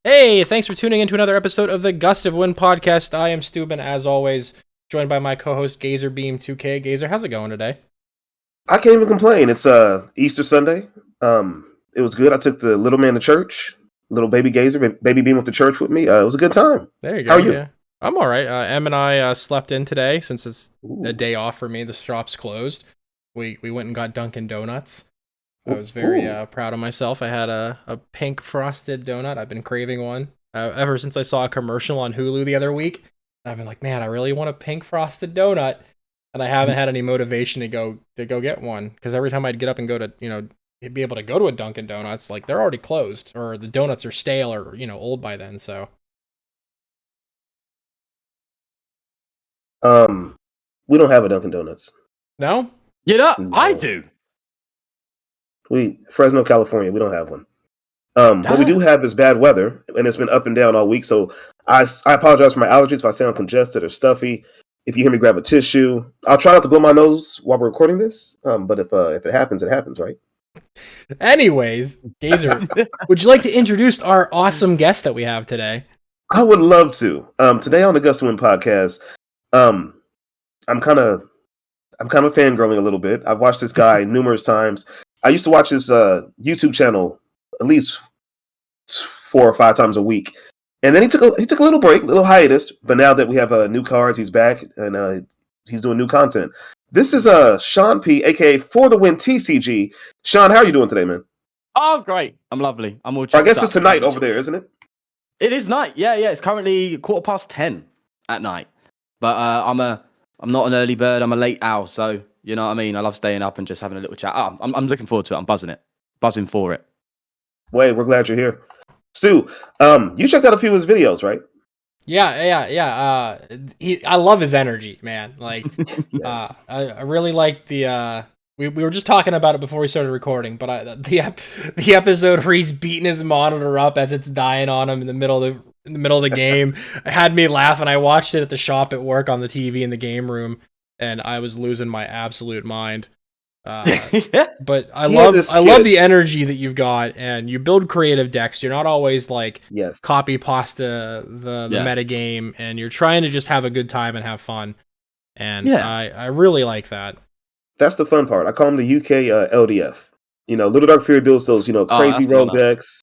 Hey, thanks for tuning in to another episode of the Gust of Wind podcast. I am Steuben, as always, joined by my co-host GazerBeam2K. Gazer, how's it going today? I can't even complain. It's Easter Sunday. It was good. I took the little man to church. Little baby Gazer, baby Beam went to church with me. It was a good time. There you go. How are you? Yeah. I'm all right. Em and I slept in today since it's Ooh. a day off for me. The shop's closed. We went and got Dunkin' Donuts. I was very proud of myself. I had a pink frosted donut. I've been craving one ever since I saw a commercial on Hulu the other week. I've been like, man, I really want a pink frosted donut, and I haven't had any motivation to go get one because every time I'd get up and go to be able to go to a Dunkin' Donuts, like they're already closed or the donuts are stale or old by then. So we don't have a Dunkin' Donuts. no, No. No. I do. Fresno, California, we don't have one. What we do have is bad weather, and it's been up and down all week. So I apologize for my allergies if I sound congested or stuffy. If you hear me grab a tissue, I'll try not to blow my nose while we're recording this. But if it happens, right? Anyways, Gazer, would you like to introduce our awesome guest that we have today? I would love to. Today on the Gust of Wind podcast, I'm kind of fangirling a little bit. I've watched this guy numerous times. I used to watch his YouTube channel at least 4 or 5 times a week, and then he took a little break, a little hiatus. But now that we have new cards, he's back and he's doing new content. This is Sean P, aka For the Win TCG. Sean, how are you doing today, man? Oh, great. I'm lovely. I'm all. I guess it's tonight over there, isn't it? It is night. Yeah. It's currently 10:15 at night. But I'm not an early bird. I'm a late owl. So you know what I mean. I love staying up and just having a little chat. I'm looking forward to it. I'm buzzing for it. Wait, we're glad you're here, Stu. You checked out a few of his videos, right? Yeah. I love his energy, man. Like, Yes. I really like the. We were just talking about it before we started recording, but the episode where he's beating his monitor up as it's dying on him in the middle of the game had me laughing. I watched it at the shop at work on the TV in the game room, and I was losing my absolute mind. But I love the energy that you've got, and you build creative decks. You're not always like copy pasta the meta game, and you're trying to just have a good time and have fun. And I really like that. That's the fun part. I call him the UK LDF. Little Dark Fury builds those crazy rogue decks,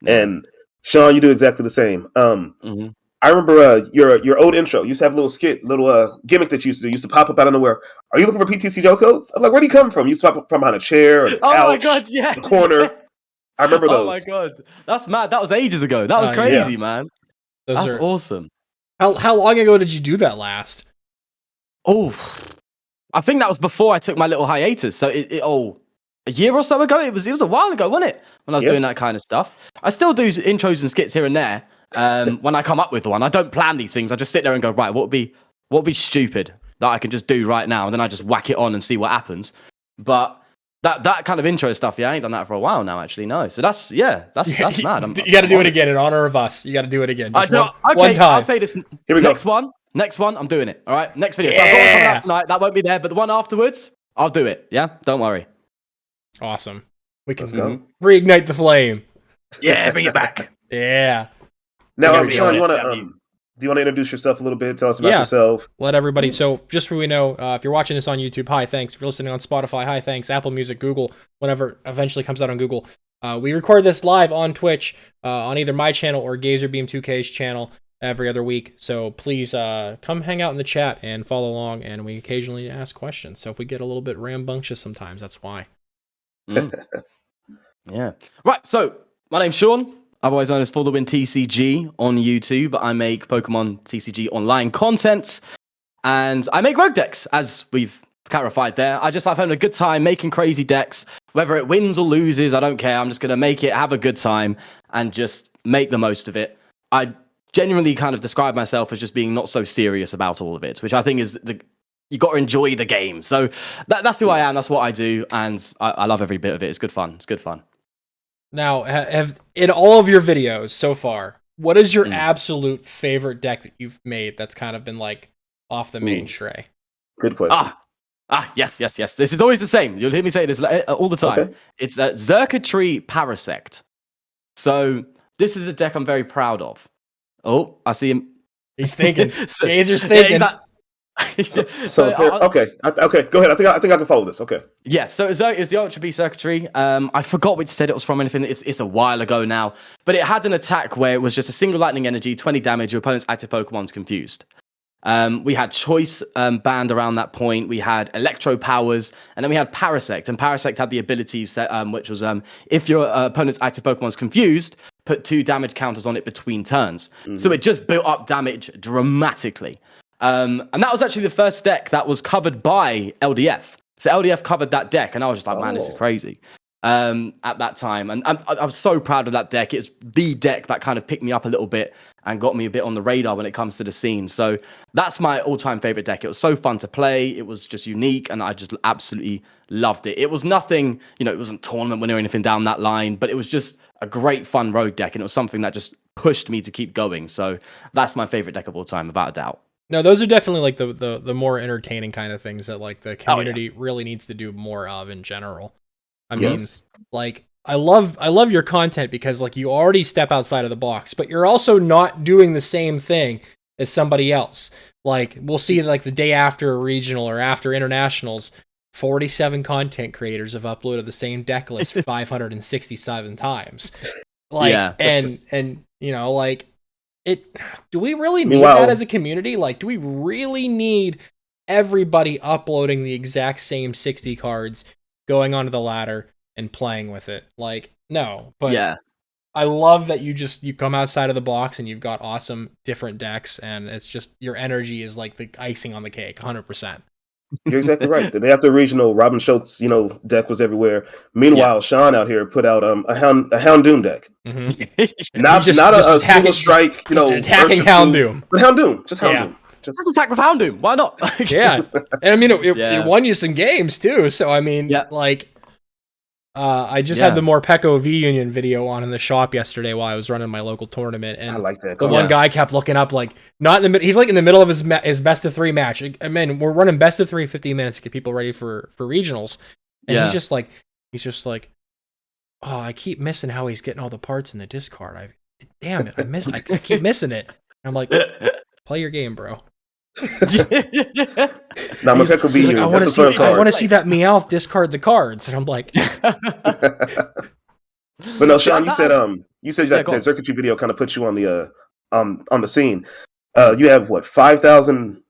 and Sean, you do exactly the same. I remember your old intro. You used to have a little gimmick that you used to do. You used to pop up out of nowhere. Are you looking for PTCGL codes? I'm like, where do you come from? You used to pop up from behind a chair or the couch, oh my god, yeah, the corner. I remember those. Oh my god, that's mad. That was ages ago. That was crazy, man. That's awesome. How long ago did you do that last? Oh, I think that was before I took my little hiatus. So a year or so ago. It was a while ago, wasn't it? When I was doing that kind of stuff. I still do intros and skits here and there. When I come up with one, I don't plan these things. I just sit there and go, right, what would be stupid that I can just do right now, and then I just whack it on and see what happens. But that kind of intro stuff, I ain't done that for a while now, actually. No, so that's mad. You got to do it again in honor of us. You got to do it again. One time. I'll say this. Here we go. Next one, I'm doing it. All right, next video. So I've got one coming out tonight. That won't be there, but the one afterwards, I'll do it. Yeah, don't worry. Awesome. We can reignite the flame. Yeah, bring it back. Yeah. Now, Sean, do you want to introduce yourself a little bit? Tell us about yourself. Let everybody. So, just so we know, if you're watching this on YouTube, hi, thanks. If you're listening on Spotify, hi, thanks. Apple Music, Google, whenever it eventually comes out on Google. We record this live on Twitch, on either my channel or GazerBeam2K's channel every other week. So please come hang out in the chat and follow along. And we occasionally ask questions. So if we get a little bit rambunctious sometimes, that's why. Yeah. Right. So my name's Sean. Otherwise known as For the Win TCG on YouTube. I make Pokemon TCG online content, and I make rogue decks, as we've clarified there. I just like having a good time making crazy decks. Whether it wins or loses, I don't care. I'm just going to make it, have a good time, and just make the most of it. I genuinely kind of describe myself as just being not so serious about all of it, which I think is you got to enjoy the game. So that's who I am. That's what I do, and I love every bit of it. It's good fun. It's good fun. Now, have in all of your videos so far, what is your absolute favorite deck that you've made that's kind of been like off the main tray? Good question. Yes. This is always the same. You'll hear me say this all the time. Okay. It's Xurkitree Parasect. So this is a deck I'm very proud of. Oh, I see him. He's thinking. So- Gazer's thinking. Okay. Go ahead. I think I can follow this. Okay. Yeah, so it's the Ultra B circuitry. I forgot which set it was from. Anything. It's a while ago now, but it had an attack where it was just a single lightning energy, 20 damage. Your opponent's active Pokemon's confused. We had choice banned around that point. We had electro powers, and then we had Parasect. And Parasect had the ability set, which was if your opponent's active Pokemon's confused, put 2 damage counters on it between turns. So it just built up damage dramatically. And that was actually the first deck that was covered by LDF. So LDF covered that deck, and I was just like, man, this is crazy. At that time, and I was so proud of that deck. It's the deck that kind of picked me up a little bit and got me a bit on the radar when it comes to the scene. So that's my all-time favorite deck. It was so fun to play. It was just unique, and I just absolutely loved it. It was nothing, it wasn't tournament winner or anything down that line, but it was just a great fun road deck, and it was something that just pushed me to keep going. So that's my favorite deck of all time, without a doubt. No, those are definitely like the more entertaining kind of things that like the community really needs to do more of in general. I mean, like I love your content because like you already step outside of the box, but you're also not doing the same thing as somebody else. Like we'll see like the day after a regional or after internationals, 47 content creators have uploaded the same deck list 567 times. Like and like do we really need that as a community? Like, do we really need everybody uploading the exact same 60 cards, going onto the ladder and playing with it? Like, no. But I love that you come outside of the box and you've got awesome different decks, and it's just your energy is like the icing on the cake, 100%. You're exactly right. The day after regional, Robin Schultz, deck was everywhere. Meanwhile, Sean out here put out a Houndoom deck. Mm-hmm. not a single strike, attacking Houndoom. But Houndoom, just Houndoom. Just attack with Houndoom. Why not? And I mean, it won you some games too. So I mean, I just had the Morpeko V-Union video on in the shop yesterday while I was running my local tournament, and I like that. The one guy kept looking up like not in the he's like in the middle of his best of 3 match. I mean, we're running best of 3 15 minutes to get people ready for regionals, and he's just like, oh, I keep missing how he's getting all the parts in the discard. Damn it, I keep missing it. And I'm like, play your game, bro. He's like, I want to see that Meowth discard the cards, and I'm like, but no, Sean, you said that circuitry video kind of put you on the scene. You have what 5,000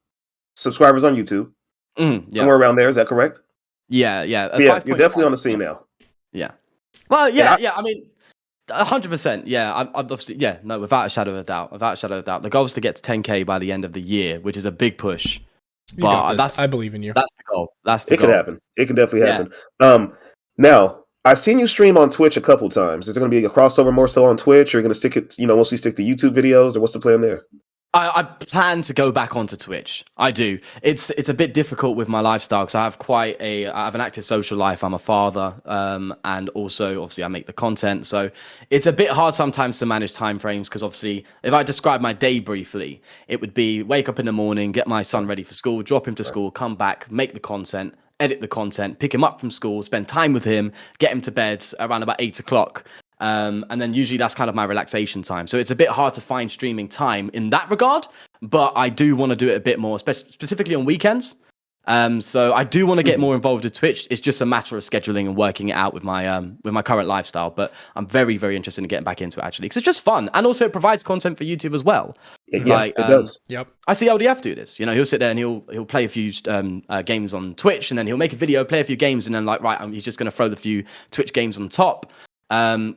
subscribers on YouTube, somewhere around there. Is that correct? Yeah. You're definitely on the scene now. Yeah. Well, yeah. I mean, 100%. Yeah, I'm obviously, no, without a shadow of a doubt. The goal is to get to 10K by the end of the year, which is a big push. But I believe in you. That's the goal. It could happen. It can definitely happen. Now, I've seen you stream on Twitch a couple times. Is there going to be a crossover more so on Twitch, or are you going to stick it, mostly stick to YouTube videos, or what's the plan there? I plan to go back onto Twitch. I do. It's a bit difficult with my lifestyle because I have an active social life. I'm a father, and also obviously I make the content, so it's a bit hard sometimes to manage time frames. Because obviously, if I describe my day briefly, it would be wake up in the morning, get my son ready for school, drop him to school, come back, make the content, edit the content, pick him up from school, spend time with him, get him to bed around about 8 o'clock. And then usually that's kind of my relaxation time. So it's a bit hard to find streaming time in that regard, but I do want to do it a bit more, specifically on weekends. So I do want to get more involved with Twitch. It's just a matter of scheduling and working it out with my current lifestyle. But I'm very, very interested in getting back into it actually, because it's just fun, and also it provides content for YouTube as well. It does. Yep. I see LDF do this. He'll sit there and he'll play a few games on Twitch, and then he'll make a video, play a few games, and then he's just going to throw the few Twitch games on top.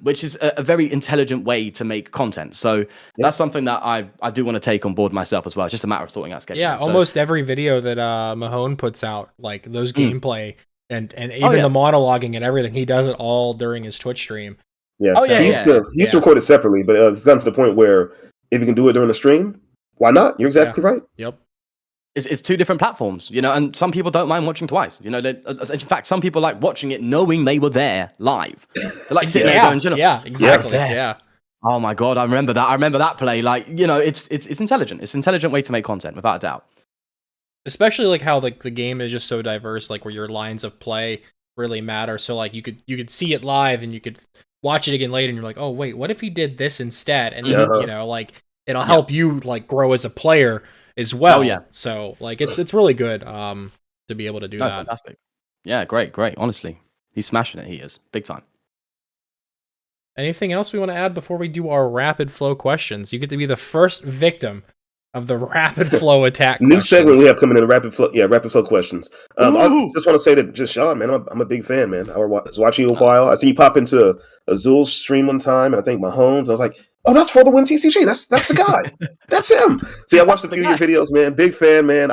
Which is a very intelligent way to make content. So that's something that I do want to take on board myself as well. It's just a matter of sorting out scheduling. Yeah, almost every video that Mahone puts out, like those gameplay and even the monologuing and everything, he does it all during his Twitch stream. Yeah, he used to record it separately, but it's gotten to the point where if you can do it during the stream, why not? You're exactly right. Yep. It's 2 different platforms, and some people don't mind watching twice. In fact, some people like watching it knowing they were there live. They're like sitting there going, yeah, exactly. Yeah. Oh my God, I remember that play. Like, it's intelligent. It's an intelligent way to make content, without a doubt. Especially like how like the game is just so diverse, like where your lines of play really matter. So like you could see it live and you could watch it again later and you're like, oh wait, what if he did this instead? And then Uh-huh. you know, like it'll help you like grow as a player as well. Oh, yeah. So like it's really good to be able to do No, that. fantastic. Yeah, great. Honestly, he's smashing it. He is big time. Anything else we want to add before we do our rapid flow questions? You get to be the first victim of the rapid flow attack. New segment we have coming in, rapid flow questions. I just want to say that just Sean, man, I'm a big fan, man. I was watching you a while. I seen you pop into Azul's stream one time, and I think Mahomes. And I was like, oh, that's For the Win TCG. That's the guy. That's him. See, I watched a few of your videos, man. Big fan, man.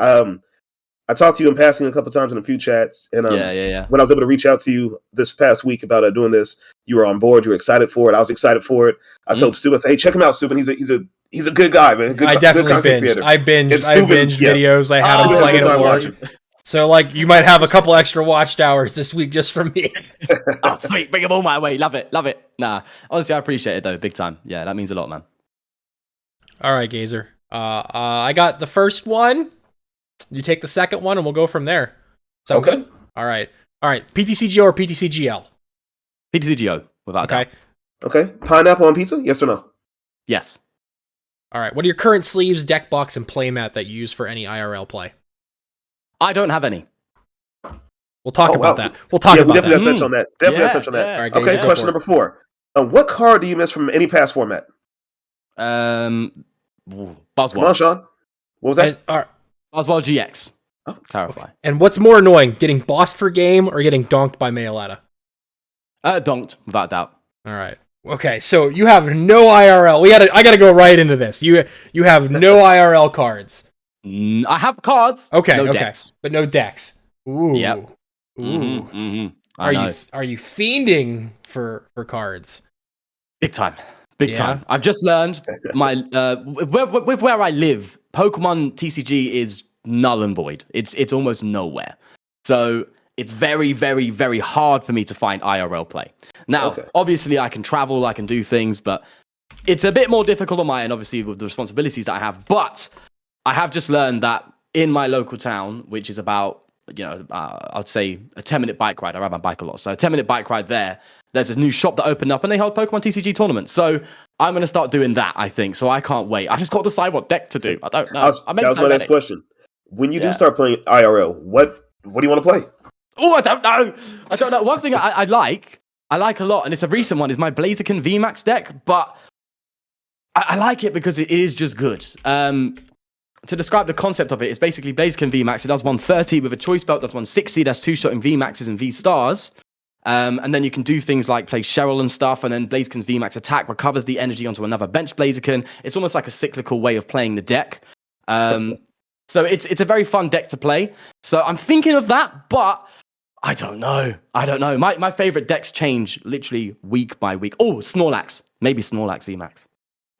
I talked to you in passing a couple times in a few chats, and when I was able to reach out to you this past week about doing this, you were on board. You were excited for it. I was excited for it. I told Stu, I said, "Hey, check him out, Stu. He's a good guy, man. I definitely binged. I binged videos. I had him playing at work. So like, you might have a couple extra watched hours this week just from me. Oh, sweet, bring them all my way. Love it. Nah, honestly, I appreciate it though, big time. Yeah, that means a lot, man. All right, Gazer. I got the first one. You take the second one, and we'll go from there. Sound good? All right. PTCGO or PTCGL? PTCGO, without a doubt. Okay. Pineapple on pizza? Yes or no? Yes. All right. What are your current sleeves, deck box, and playmat that you use for any IRL play? I don't have any. We'll talk about that. We'll talk about that. Definitely got to touch on that. Definitely got to touch on that. All right, okay, question number 4. What card do you miss from any past format? Buzzwole. Come on, Sean. What was that? Buzzwole GX. Oh, clarify. Okay. And what's more annoying, getting bossed for game or getting donked by Mayaletta? Donked, without a doubt. All right. Okay, so you have no IRL. I gotta go right into this. You have no IRL cards. I have cards. Okay, no decks, but no decks. Ooh. Yep. Ooh. Are you fiending for cards? Big time. I've just learned my with where I live, Pokemon TCG is null and void. It's almost nowhere. So it's very, very, very hard for me to find IRL play. Now, obviously, I can travel, I can do things, but it's a bit more difficult on my end, obviously, with the responsibilities that I have. But I have just learned that in my local town, which is about, I'd say a 10-minute bike ride. I ride my bike a lot. So a 10-minute bike ride there's a new shop that opened up and they hold Pokemon TCG tournaments. So I'm going to start doing that, I think. So I can't wait. I just got to decide what deck to do. I don't know. That was my next question. When you do start playing IRL, what do you want to play? Oh, I don't know. One thing I like a lot, and it's a recent one, is my Blaziken VMAX deck, but I like it because it is just good. To describe the concept of it, it's basically Blaziken VMAX. It does 130 with a choice belt, does 160. That's 2-shot in VMAXs and V-stars. And then you can do things like play Cheryl and stuff, and then Blaziken's VMAX attack recovers the energy onto another bench Blaziken. It's almost like a cyclical way of playing the deck. So it's a very fun deck to play. So I'm thinking of that, but I don't know. My favorite decks change literally week by week. Oh, Snorlax. Maybe Snorlax VMAX.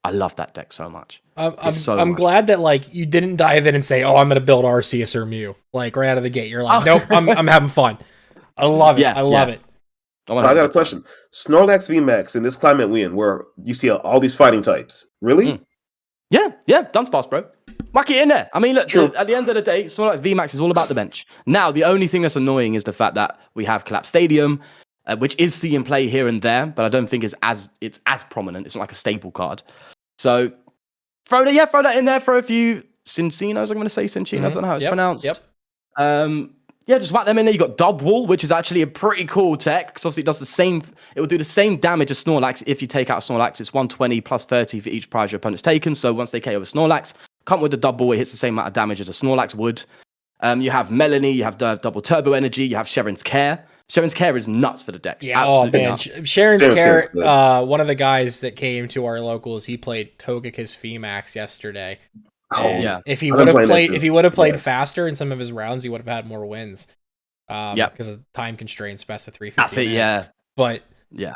I love that deck so much. I'm glad that like you didn't dive in and say, "Oh, I'm going to build Arceus or Mew." Like right out of the gate, you're like, "Nope, I'm having fun." I love it. I love it. I got a question. Snorlax VMAX in this climate we in, where you see all these fighting types, really? Yeah, Dunsparce, bro. Whack it in there. I mean, look, at the end of the day, Snorlax VMAX is all about the bench. Now, the only thing that's annoying is the fact that we have Collapse Stadium, which is see and play here and there, but I don't think it's as prominent. It's not like a staple card. So throw that in there. Throw a few Cincinos. I'm going to say Cincinos. I don't know how it's pronounced. Just whack them in there. You got Dubwool, which is actually a pretty cool tech because obviously it does the same. It will do the same damage as Snorlax if you take out Snorlax. It's 120 plus 30 for each prize your opponent's taken. So once they KO with Snorlax, come with the Dubwool, it hits the same amount of damage as a Snorlax would. You have Melanie, you have double Turbo Energy, you have Sharon's Care. Sharon's Care is nuts for the deck. Yeah, absolutely nuts. Sharon's Care. One of the guys that came to our locals, he played Togekiss VMAX yesterday. If he would have played faster in some of his rounds, he would have had more wins. Because of time constraints, best of 350 minutes. But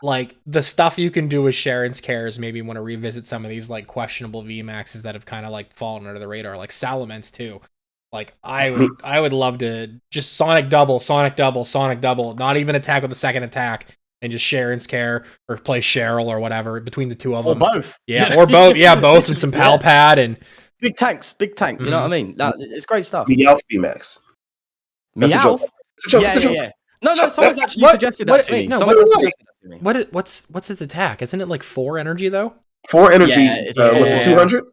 like the stuff you can do with Sharon's Cares, maybe want to revisit some of these like questionable VMAXs that have kind of like fallen under the radar, like Salamence too. Like I would love to just Sonic double, not even attack with a second attack. And just Sharon's Care or play Cheryl or whatever between the two of them. Or both. Or both. Yeah, both and some Pal Pad and big tank. You know what I mean? It's great stuff. Meowth VMAX. Meowth? It's a joke. No, someone's actually suggested that to me. what's its attack? Isn't it like 4 energy though? 4 energy. Yeah, Was it 200?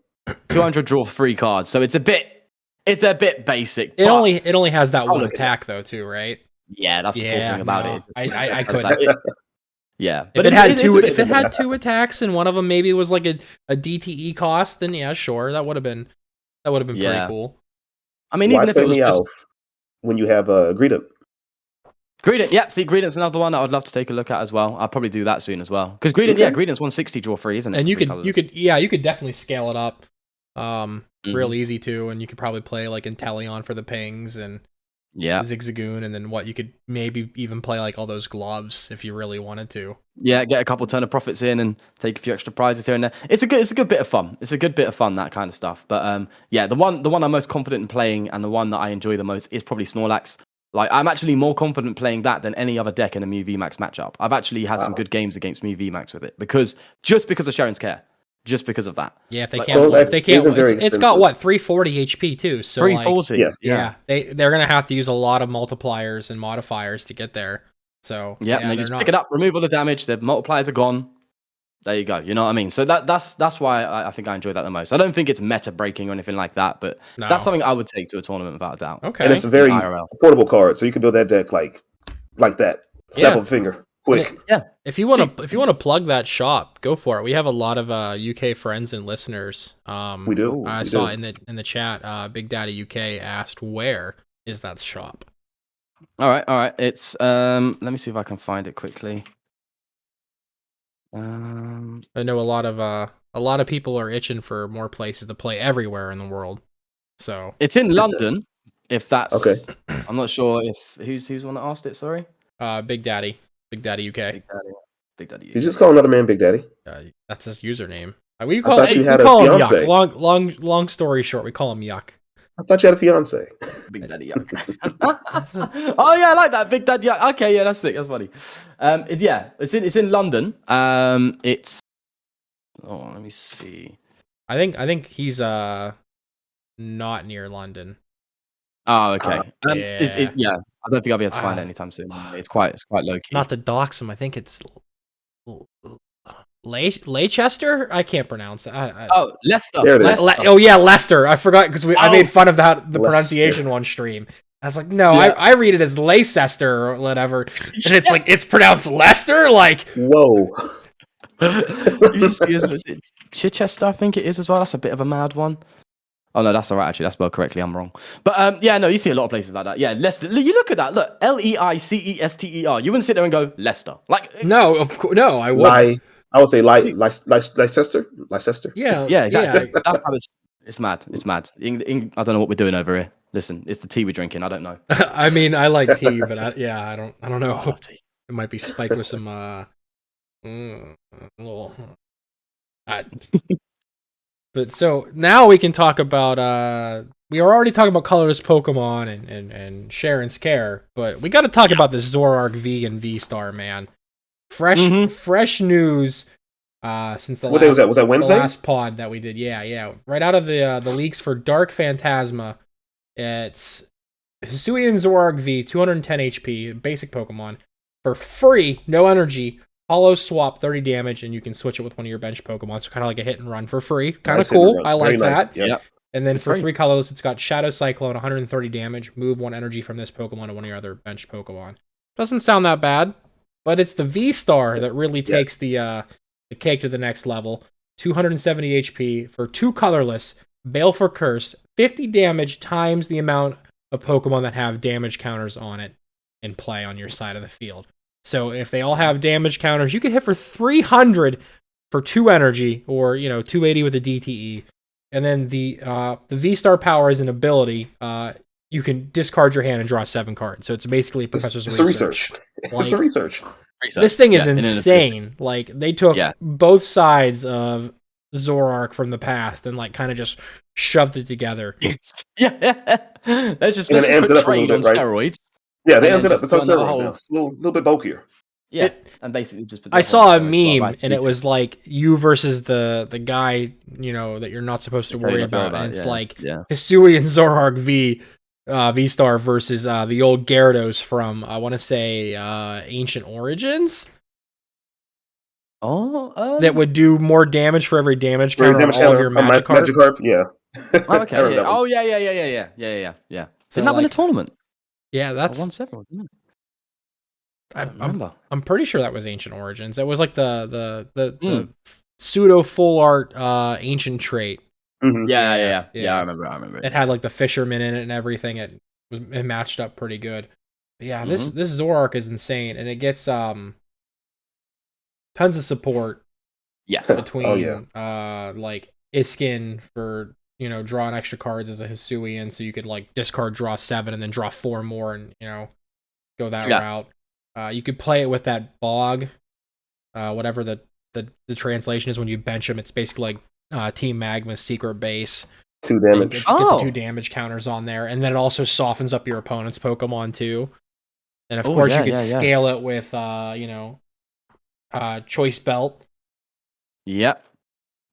200 draw 3 cards, so it's a bit basic. It only has that I'll one look at attack though too, right? Yeah, that's the cool thing about it. I It's couldn't. like- yeah, If it had two attacks and one of them maybe was like a DTE cost, then yeah, sure, that would have been pretty cool. I mean, Why even if play it was me just out when you have Greedent? Greedent, yeah. See, Greedent's another one that I'd love to take a look at as well. I'll probably do that soon as well. Because Greedent, Greedent's 160 draw 3, isn't it? And you could definitely scale it up, real easy too. And you could probably play like Inteleon for the pings and Zigzagoon, and then you could maybe even play like all those gloves if you really wanted to. Yeah, get a couple turn of profits in and take a few extra prizes here and there. It's a good bit of fun. It's a good bit of fun, that kind of stuff. But yeah, the one I'm most confident in playing and the one that I enjoy the most is probably Snorlax. Like, I'm actually more confident playing that than any other deck in a Mew VMAX matchup. I've actually had some good games against Mew VMAX with it because of Sharon's Care. Just because of that. Yeah, if they Like, can't, Snorlax it's got what 340 HP too. So 340. Like, they're gonna have to use a lot of multipliers and modifiers to get there. So they just pick it up, remove all the damage. The multipliers are gone. There you go. You know what I mean? So that's why I think I enjoy that the most. I don't think it's meta breaking or anything like that, but that's something I would take to a tournament without a doubt. Okay, and it's a very affordable card, so you can build that deck like that. Snap of a finger, quick. Yeah. If you want to plug that shop, go for it. We have a lot of UK friends and listeners. We do. I saw in the chat. Big Daddy UK asked, "Where is that shop?" All right. It's let me see if I can find it quickly. I know a lot of people are itching for more places to play everywhere in the world. So it's in London. If that's okay, I'm not sure if who's the one that asked it. Sorry, Big Daddy UK. Big Daddy. Did you just call another man Big Daddy? That's his username. I thought you had a fiance. Long story short, we call him Yuck. I thought you had a fiance. Big Daddy Yuck. Oh yeah, I like that. Big Daddy Yuck. Okay, yeah, that's sick. That's funny. It's in London. Let me see. I think he's not near London. Oh, okay. Yeah. I don't think I'll be able to find it anytime soon. It's quite low key. Not the dox him. I think it's Leicester. I can't pronounce it. Leicester. There it is. Leicester. I forgot because I made fun of the pronunciation one stream. I was like, no, I read it as Leicester or whatever, and it's like it's pronounced Leicester. Like, whoa. Chichester, I think it is as well. That's a bit of a mad one. Oh no, that's all right. Actually, that's spelled correctly. I'm wrong. But you see a lot of places like that. Yeah, Leicester. You look at that. Look, Leicester. You wouldn't sit there and go Leicester. Like, no, of course, no, I would. I would say Leicester. Yeah, exactly. Yeah. That's how it's mad. It's mad. I don't know what we're doing over here. Listen, it's the tea we're drinking. I don't know. I mean, I like tea, but I don't know. I love tea. It might be spiked with some But so now we can talk about we are already talking about colorless Pokemon and Sharon's Care, but we got to talk about the Zoroark V and V-Star, man. Fresh news since the Was that Wednesday? The last pod that we did. Yeah. Right out of the leaks for Dark Phantasma. It's Hisuian Zoroark V, 210 HP, basic Pokemon, for free, no energy. Hollow swap, 30 damage, and you can switch it with one of your bench Pokemon. So kind of like a hit and run for free. Kind of cool. I like that. Yes. Yep. And then for 3 colors, it's got Shadow Cyclone, 130 damage. Move 1 energy from this Pokemon to one of your other bench Pokemon. Doesn't sound that bad, but it's the V-Star that really takes the cake to the next level. 270 HP for 2 colorless, Baleful Curse, 50 damage times the amount of Pokemon that have damage counters on it in play on your side of the field. So if they all have damage counters, you can hit for 300 for 2 energy, or 280 with a DTE. And then the V-Star power is an ability. You can discard your hand and draw 7 cards. So it's basically Professor's Research. It's a research. This thing is insane. Like, they took both sides of Zoroark from the past and kind of just shoved it together. Let's just put trade on steroids. Yeah, they ended up with some steroids now. It's a little bit bulkier. Yeah, and basically just. I saw a meme, and it was like you versus the guy that you're not supposed to worry about, and it's Hisuian Zoroark V-Star versus the old Gyarados from I want to say Ancient Origins. that would do more damage for every damage counter on all of your Magikarp. Magikarp, yeah. Oh, okay. Yeah. Oh, yeah. So, Didn't that win a tournament? Yeah, that's. I won several. I remember. I'm pretty sure that was Ancient Origins. It was like the pseudo full art ancient trait. Mm-hmm. Yeah. I remember. It had like the fisherman in it and everything. It matched up pretty good. But yeah, this Zoroark is insane, and it gets tons of support. Yes. Between like Iskin for drawing extra cards as a Hisuian, so you could like discard, draw 7, and then draw 4 more, and go that route. You could play it with that Bog, whatever the translation is when you bench them. It's basically like Team Magma's secret base. 2 damage. Get the 2 damage counters on there, and then it also softens up your opponent's Pokemon too. And of course, you could scale it with Choice Belt. Yep.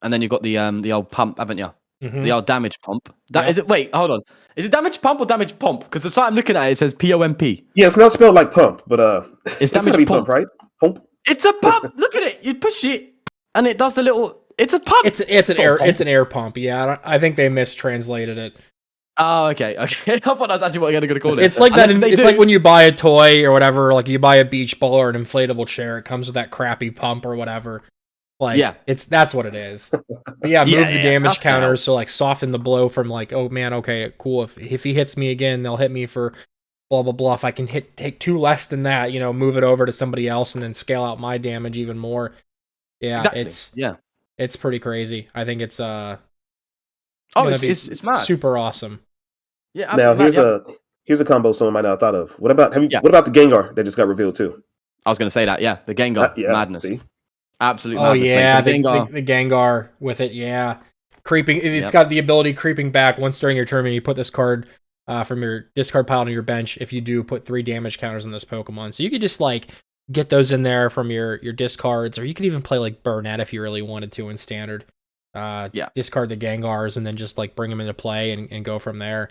And then you've got the old pump, haven't you? Mm-hmm. The old damage pump. Is it? Wait, hold on. Is it damage pump or damage pump? Because the site I'm looking at, it says POMP. Yeah, it's not spelled like pump, but it's damage gotta be pump, right? Pump. It's a pump. Look at it. You push it, and it does the little. It's a pump. It's an air pump. Yeah, I think they mistranslated it. Oh, okay. I thought that's actually what you're going to call it. It's like that. It's like when you buy a toy or whatever, like you buy a beach ball or an inflatable chair. It comes with that crappy pump or whatever. Like, that's what it is. But yeah, move the damage counters, so like soften the blow from like, oh man, okay, cool. If he hits me again, they'll hit me for blah blah blah. If I can take 2 less than that, move it over to somebody else and then scale out my damage even more. Yeah, exactly. it's pretty crazy. I think it's it's mad. Super awesome. Yeah. Now here's a combo someone might not have thought of. What about what about the Gengar that just got revealed too? I was going to say that. Yeah, the Gengar madness. See? Absolute madness. Yeah, the Gengar with it. Yeah, creeping. It's got the ability creeping back once during your turn. And you put this card from your discard pile on your bench. If you do, put 3 damage counters on this Pokemon. So you could just like get those in there from your discards, or you could even play like Burnett if you really wanted to in standard. Discard the Gengars and then just like bring them into play and go from there.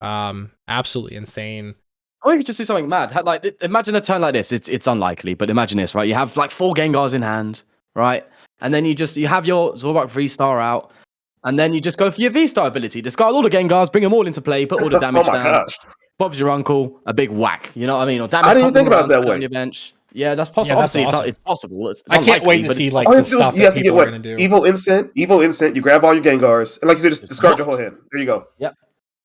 Absolutely insane. Or you could just do something mad. Like, imagine a turn like this. It's unlikely, but imagine this, right? You have like 4 Gengars in hand, right? And then you have your Zoroark V-Star out, and then you just go for your V-Star ability. Discard all the Gengars, bring them all into play, put all the damage down. Gosh. Bob's your uncle, a big whack. You know what I mean? Or damage. I didn't even think about it that way. On your bench. Yeah, that's possible. Yeah, that's Obviously, awesome. it's possible. I can't wait to see like the stuff that people are going to do. Evil Instant. You grab all your Gengars, and like you said, just discard your whole hand. There you go. Yep.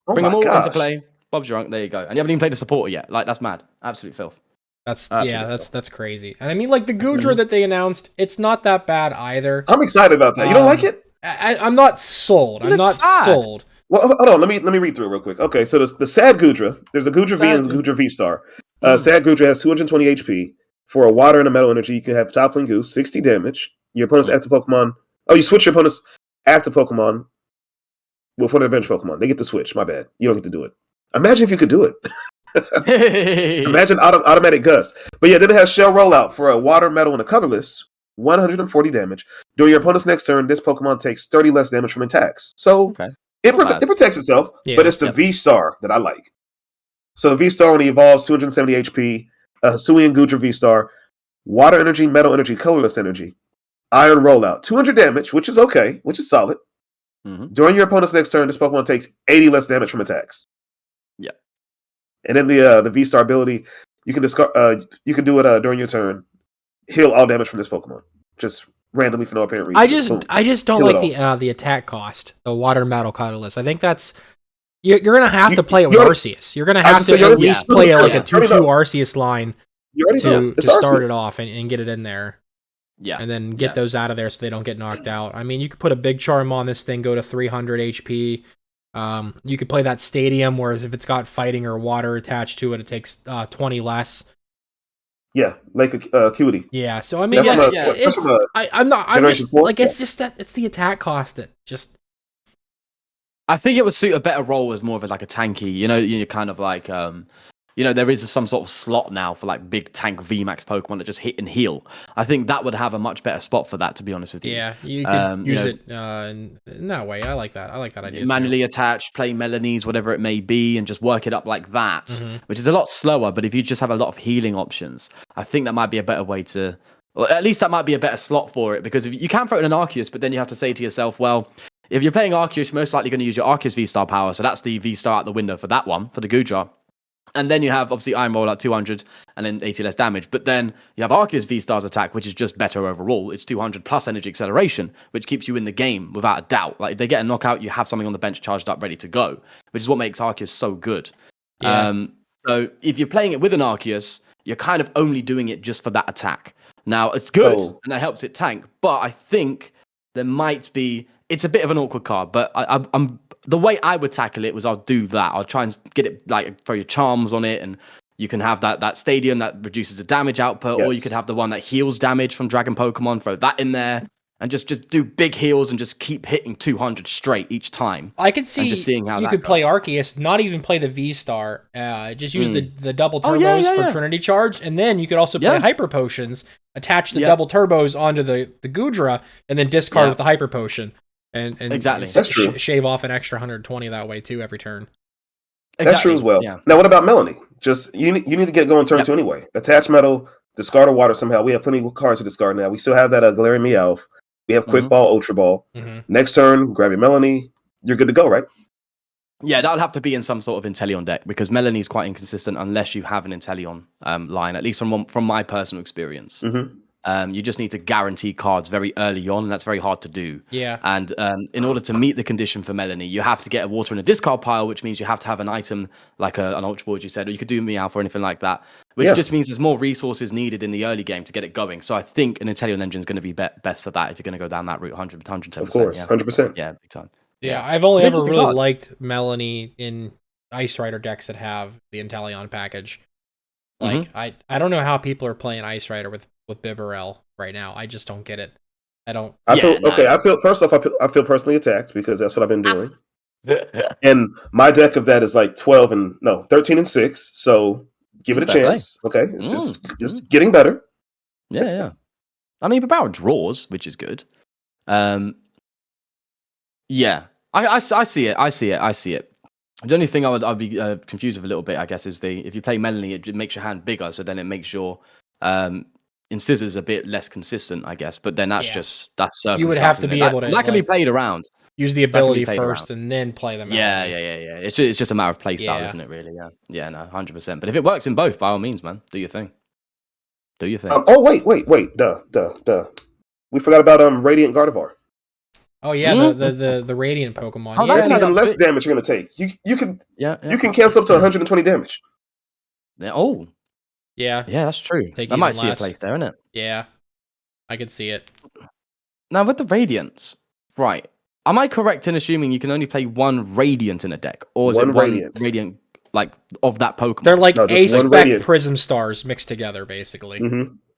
Bring them all into play. Bob's your uncle. There you go. And you haven't even played a supporter yet. Like, that's mad. Absolute filth. That's crazy. And I mean, like the Goodra that they announced, it's not that bad either. I'm excited about that. You don't like it? I'm not sold. I'm not sold. Well, hold on. Let me read through it real quick. Okay, so the sad Goodra, there's a Goodra V and a Goodra V-Star. Sad Goodra has 220 HP. For a water and a metal energy, you can have Toppling Goose, 60 damage. Your opponent's active Pokemon. Oh, you switch your opponent's active Pokemon with one of their bench Pokemon. They get to switch. My bad. You don't get to do it. Imagine if you could do it. Imagine automatic Gust. But yeah, then it has Shell Rollout for a water, metal, and a colorless. 140 damage. During your opponent's next turn, this Pokemon takes 30 less damage from attacks. So it protects itself, but it's the V-Star that I like. So the V-Star, when he evolves, 270 HP. Hisuian Goodra V-Star. Water energy, metal energy, colorless energy. Iron Rollout. 200 damage, which is okay, which is solid. Mm-hmm. During your opponent's next turn, this Pokemon takes 80 less damage from attacks. Yeah. And then the V-Star ability, you can discard. You can do it during your turn. Heal all damage from this Pokemon, just randomly for no apparent reason. I just don't like the attack cost. The water, metal, colorless. I think that's you're gonna have to play a Arceus. You're gonna have to at least play like a 2/2 Arceus line to start it off and get it in there. Yeah, and then get those out of there so they don't get knocked out. I mean, you could put a big charm on this thing, go to 300 HP. You could play that Stadium, whereas if it's got fighting or water attached to it, it takes 20 less. Yeah, like Acuity. Yeah, so I mean, it's just that it's the attack cost that just. I think it would suit a better role as more of like a tanky. You're kind of like, there is some sort of slot now for like big tank VMAX Pokemon that just hit and heal. I think that would have a much better spot for that, to be honest with you. Yeah, you could use it in that way. I like that. I like that idea. Manually attach, play Melanies, whatever it may be, and just work it up like that, which is a lot slower. But if you just have a lot of healing options, I think that might be a better way to Well, at least that might be a better slot for it, because if you can throw in an Arceus, but then you have to say to yourself, well, if you're playing Arceus, you're most likely going to use your Arceus V-Star power, so that's the V-Star out the window for that one, for the Goodra. And then you have, obviously, Iron Roll at 200 and then 80 less damage. But then you have Arceus V-Star's attack, which is just better overall. It's 200 plus energy acceleration, which keeps you in the game without a doubt. Like, if they get a knockout, you have something on the bench charged up, ready to go, which is what makes Arceus so good. Yeah. So if you're playing it with an Arceus, you're kind of only doing it just for that attack. Now, it's good, and that helps it tank. But I think there might be... It's a bit of an awkward card, but I'm the way I would tackle it was I'll do that. I'll try and get it, like, throw your charms on it, and you can have that stadium that reduces the damage output, or you could have the one that heals damage from Dragon Pokemon, throw that in there, and just do big heals and just keep hitting 200 straight each time. I could see just seeing how you that could play goes. Arceus, not even play the V-Star, just use the double turbos for Trinity Charge, and then you could also play Hyper Potions, attach the double turbos onto the Goodra, and then discard with the Hyper Potion. And exactly, that's true. Shave off an extra 120 that way too every turn. That's true as well. Yeah. Now, what about Melanie? Just you need to get going turn 2 anyway. Attach metal, discard a water somehow. We have plenty of cards to discard now. We still have that Galarian Meowth. We have Quick Ball, Ultra Ball. Next turn, grab your Melanie. You're good to go, right? Yeah, that'll have to be in some sort of Inteleon deck, because Melanie's quite inconsistent unless you have an Inteleon line, at least from my personal experience. You just need to guarantee cards very early on, and that's very hard to do. Yeah. And in order to meet the condition for Melanie, you have to get a water in a discard pile, which means you have to have an item like an Ultra Ball, as you said, or you could do Meowth or anything like that, which just means there's more resources needed in the early game to get it going. So I think an Inteleon engine is going to be best for that if you're going to go down that route, 110%. Of course, 100%. Yeah, big time. Yeah, I've only ever really liked Melanie in Ice Rider decks that have the Inteleon package. Like, I don't know how people are playing Ice Rider with Bibarel right now. I just don't get it. I feel first off, I feel personally attacked because that's what I've been doing. And my deck of that is like 13 and 6. So give it a chance. Okay, it's getting better. Yeah. I mean, Bibarel draws, which is good. Yeah, I see it. I see it. The only thing I'd be confused with a little bit, I guess, is if you play Melanie, it makes your hand bigger, so then it makes your incisors a bit less consistent, I guess. But then that's circumstance. You would have to be able to. That can be played around. Use the ability first and then play them. Yeah. It's just a matter of play style, isn't it? Really? Yeah. No, 100%. But if it works in both, by all means, man, do your thing. Oh wait. Duh. We forgot about Radiant Gardevoir. Oh yeah, the Radiant Pokemon. Oh, that's even less damage you're gonna take. You can cancel up to 120 damage. Yeah. Oh. Yeah. Yeah, that's true. Take I might see a less. place there, innit? Yeah. I could see it. Now with the Radiants, right? Am I correct in assuming you can only play one Radiant in a deck, or is it one Radiant like of that Pokemon? They're like A-Spec Prism Stars mixed together, basically.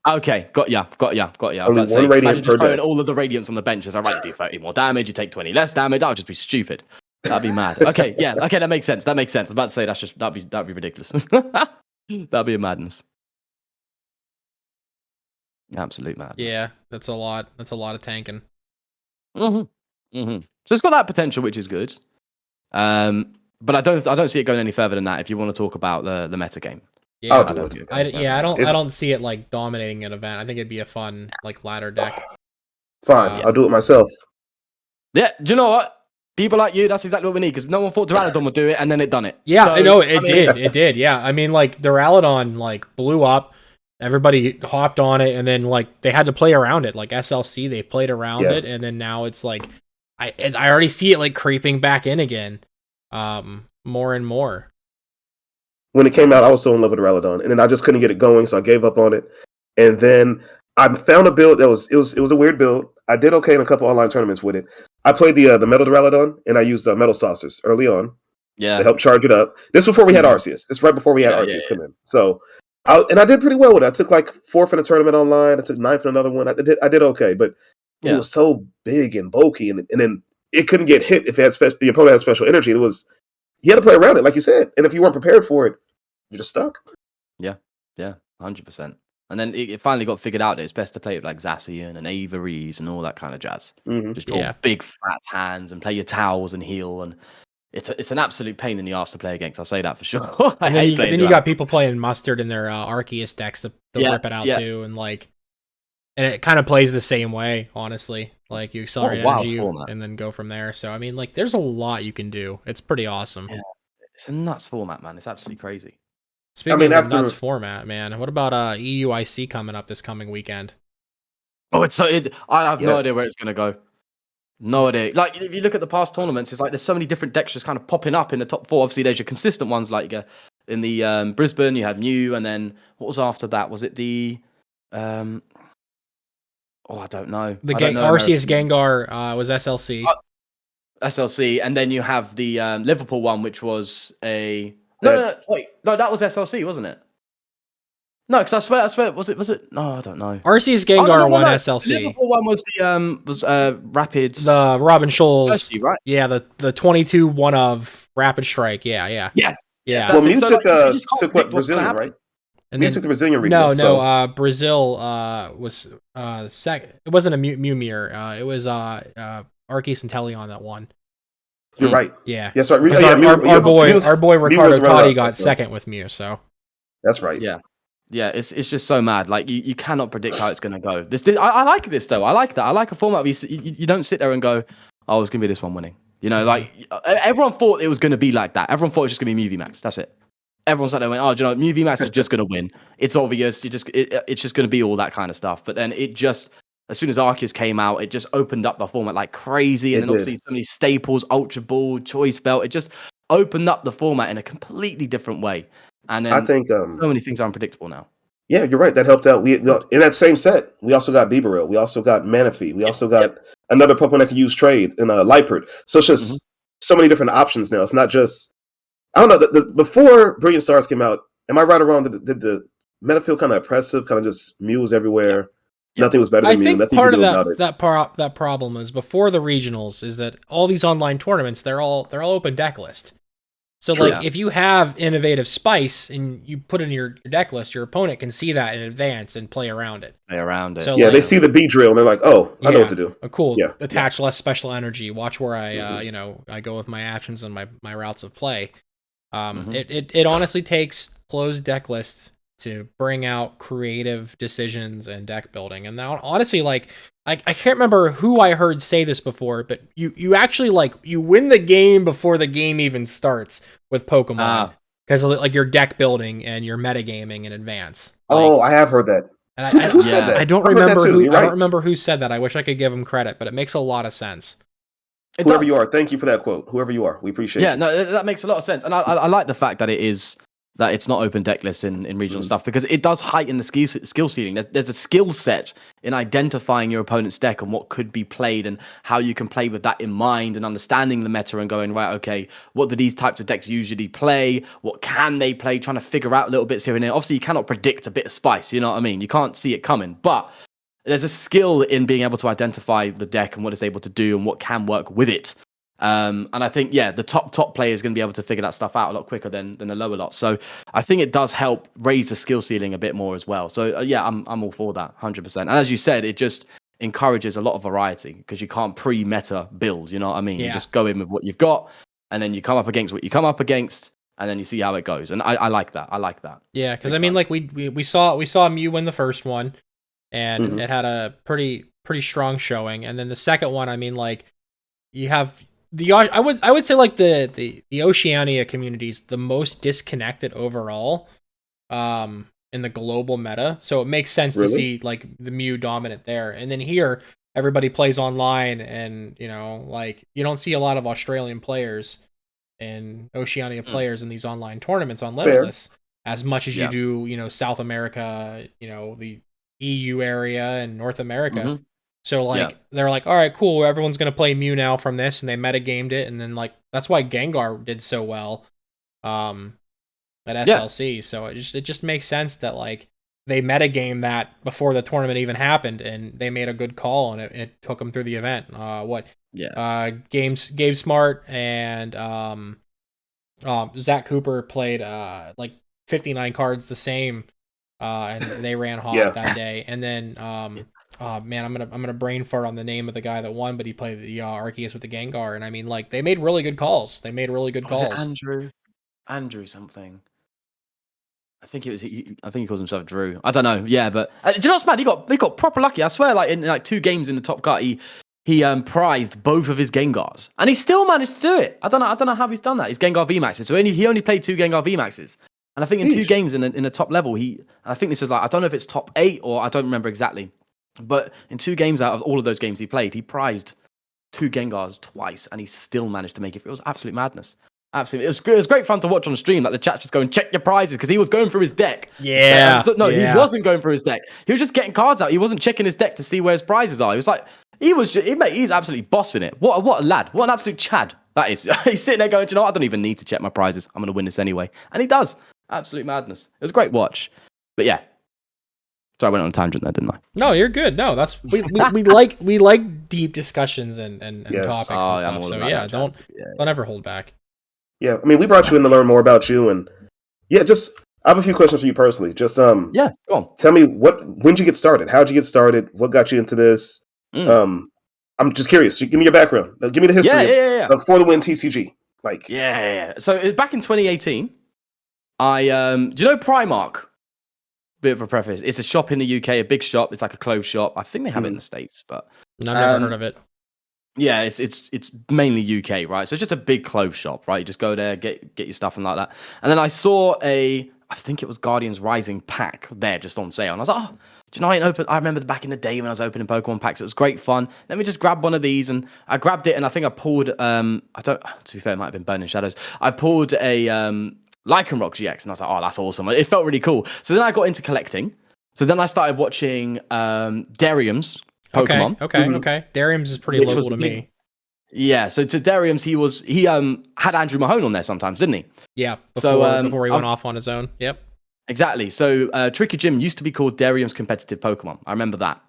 Okay, got ya. Only one Radiant per deck. All of the Radiants on the bench is alright. Do 30 more damage, you take 20 less damage. That would just be stupid. That'd be mad. Okay, yeah. Okay, that makes sense. I was about to say that'd be ridiculous. That'd be a madness. Absolute madness. Yeah, that's a lot. That's a lot of tanking. So it's got that potential, which is good. But I don't see it going any further than that. If you want to talk about the meta game. Yeah, I don't see it like dominating an event. I think it'd be a fun like ladder deck. Fine, I'll do it myself. Yeah, do you know what? People like you, that's exactly what we need, because no one thought Duraludon would do it, and then it done it. Yeah, so, no, it did. Yeah, I mean, like Duraludon like blew up. Everybody hopped on it, and then like they had to play around it. Like SLC, they played around it, and then now it's like I already see it like creeping back in again, more and more. When it came out, I was so in love with Duraludon, and then I just couldn't get it going, so I gave up on it. And then I found a build that was a weird build. I did okay in a couple online tournaments with it. I played the Metal Duraludon, and I used Metal Saucers early on to help charge it up. This before we had Arceus. This right before we had Arceus come in. So, I did pretty well with it. I took like 4th in a tournament online. I took 9th in another one. I did okay, but it was so big and bulky, and then it couldn't get hit if it had the opponent had special energy. You had to play around it, like you said. And if you weren't prepared for it, you're just stuck. Yeah, 100%. And then it finally got figured out that it's best to play with like Zacian and Averies and all that kind of jazz. Just draw big fat hands and play your towels and heal, and it's an absolute pain in the arse to play against. I'll say that for sure. And then you got people playing Mustard in their Arceus decks that rip it out too, and like and it kind of plays the same way, honestly. Like you accelerate wild energy format. and then go from there. So I mean, like there's a lot you can do. It's pretty awesome. Yeah. It's a nuts format, man. It's absolutely crazy. Speaking of the nuts format, man, what about EUIC coming up this coming weekend? Oh, I have no idea where it's gonna go. No idea. Like if you look at the past tournaments, it's like there's so many different decks just kind of popping up in the top 4. Obviously, there's your consistent ones like in the Brisbane, you had Mew, and then what was after that? Was it the I don't know. Arceus Gengar was SLC. SLC, and then you have the Liverpool one, which was a no, that was SLC, wasn't it? No, because I swear, was it? No, I don't know. Arceus Gengar won SLC. The Liverpool one was the Rapids. The Robin Scholes, Mercy, right? Yeah, the 22 one of Rapid Strike. Yeah. Yes. Yeah. Well, Mew took what Brazilian, right? And Mew took the Brazilian regional. No. Brazil was second. It wasn't a Mew Mirror. It was Arceus and Teleon that won. You're right. Yeah. Yes, right. Our boy Ricardo Totti got second with Mew. So that's right. Yeah, it's just so mad. Like you cannot predict how it's gonna go. I like this though. I like that. I like a format where you don't sit there and go, "Oh, it's gonna be this one winning." You know, like everyone thought it was gonna be like that. Everyone thought it was just gonna be Mew VMAX. That's it. Everyone sat there and went, "Oh, do you know, Mew VMAX is just gonna win. It's obvious. It's just gonna be all that kind of stuff." But then it just, as soon as Arceus came out, it just opened up the format like crazy. And then obviously so many staples, Ultra Ball, Choice Belt. It just opened up the format in a completely different way. And then I think so many things are unpredictable now. Yeah, you're right. That helped out. We in that same set, we also got Bibarel. We also got Manaphy. We also got another Pokemon that could use trade in Liepard. So it's just so many different options now. It's not just, I don't know. Before Brilliant Stars came out, am I right or wrong? Did the meta feel kind of oppressive? Kind of just Mew was everywhere. Yeah. Nothing was better than Mew. I think Nothing part of that problem is before the regionals is that all these online tournaments they're all open deck list. So like if you have innovative spice and you put it in your deck list, your opponent can see that in advance and play around it. So they see the B drill and they're like, "Oh, I know what to do." Cool. Yeah. Attach less special energy. Watch where I I go with my actions and my routes of play. It honestly takes closed deck lists to bring out creative decisions and deck building. And now honestly, like I can't remember who I heard say this before, but you actually like you win the game before the game even starts with Pokemon because like your deck building and your metagaming in advance. Like, I have heard that. And who said that? I don't remember who. I don't remember who said that. I wish I could give him credit, but it makes a lot of sense. Whoever you are, thank you for that quote. Whoever you are, we appreciate. Yeah, no, that makes a lot of sense, and I like the fact that it's not open deck lists in regional stuff because it does heighten the skill ceiling. There's a skill set in identifying your opponent's deck and what could be played and how you can play with that in mind and understanding the meta and going, right, okay, what do these types of decks usually play? What can they play? Trying to figure out little bits here and there. Obviously, you cannot predict a bit of spice, you know what I mean? You can't see it coming, but there's a skill in being able to identify the deck and what it's able to do and what can work with it. And I think, the top player is going to be able to figure that stuff out a lot quicker than the lower lot. So I think it does help raise the skill ceiling a bit more as well. So I'm all for that, 100%. And as you said, it just encourages a lot of variety because you can't pre-meta build, you know what I mean? Yeah. You just go in with what you've got and then you come up against what you come up against and then you see how it goes. And I like that. Yeah, because I mean, like we saw Mew win the first one and it had a pretty strong showing. And then the second one, I mean, like you have... I would say like the Oceania community is the most disconnected overall in the global meta. So it makes sense to see like the Mew dominant there. And then here everybody plays online and like you don't see a lot of Australian players and Oceania players in these online tournaments on Limitless as much as you do, South America, the EU area and North America. So, like, they're like, all right, cool, everyone's going to play Mew now from this, and they metagamed it, and then, like, that's why Gengar did so well at SLC. So it just makes sense that, like, they metagame that before the tournament even happened, and they made a good call, and it took them through the event. Gabe Smart and Zach Cooper played, like, 59 cards the same, and they ran hot that day. And then... oh man, I'm gonna brain fart on the name of the guy that won, but he played the Arceus with the Gengar, and I mean, like, they made really good calls. Was it Andrew something? I think it was. I think he calls himself Drew. I don't know. Yeah, but do you know what's mad? He got proper lucky. I swear, like in like 2 games in the top cut, he prized both of his Gengars, and he still managed to do it. I don't know how he's done that. His Gengar VMAXs. So he only played 2 Gengar VMAXs, and I think in 2 games in the top level, I think this is like, I don't know if it's top 8 or I don't remember exactly, but in 2 games out of all of those games he played, he prized 2 Gengars twice, and he still managed to make it. It was absolute madness. Absolutely, it was great fun to watch on stream. Like the chat just going, check your prizes, because he was going through his deck. Yeah. He wasn't going through his deck. He was just getting cards out. He wasn't checking his deck to see where his prizes are. He was like, he's absolutely bossing it. What a lad! What an absolute Chad that is. He's sitting there going, you know, I don't even need to check my prizes. I'm going to win this anyway, and he does. Absolute madness. It was a great watch. But yeah, so I went on a tangent there, didn't I? No, you're good. No, that's we like deep discussions and topics and stuff. So yeah, don't ever hold back. Yeah, I mean, we brought you in to learn more about you, and I have a few questions for you personally. Just go on. Tell me when did you get started? How'd you get started? What got you into this? I'm just curious. Give me your background. Give me the history of For the Win TCG. Like, So it was back in 2018. Do you know Primark? Bit of a preface. It's a shop in the UK, a big shop. It's like a clothes shop. I think they have it in the States, but I've never heard of it. Yeah, it's mainly UK, right? So it's just a big clothes shop, right? You just go there, get your stuff and like that. And then I saw I think it was Guardians Rising pack there just on sale. And I was like, oh, do you know, I remember back in the day when I was opening Pokemon packs, it was great fun. Let me just grab one of these. And I grabbed it, and I think I pulled, to be fair, it might have been Burning Shadows. I pulled a Lycanroc GX, and I was like, oh, that's awesome. It felt really cool. So then I got into collecting. So then I started watching Darium's Pokemon. Okay. Darium's is pretty local to me. Yeah, so to Darium's, he had Andrew Mahone on there sometimes, didn't he? Yeah, before he went off on his own. Yep. Exactly. So Tricky Gym used to be called Darium's Competitive Pokemon. I remember that.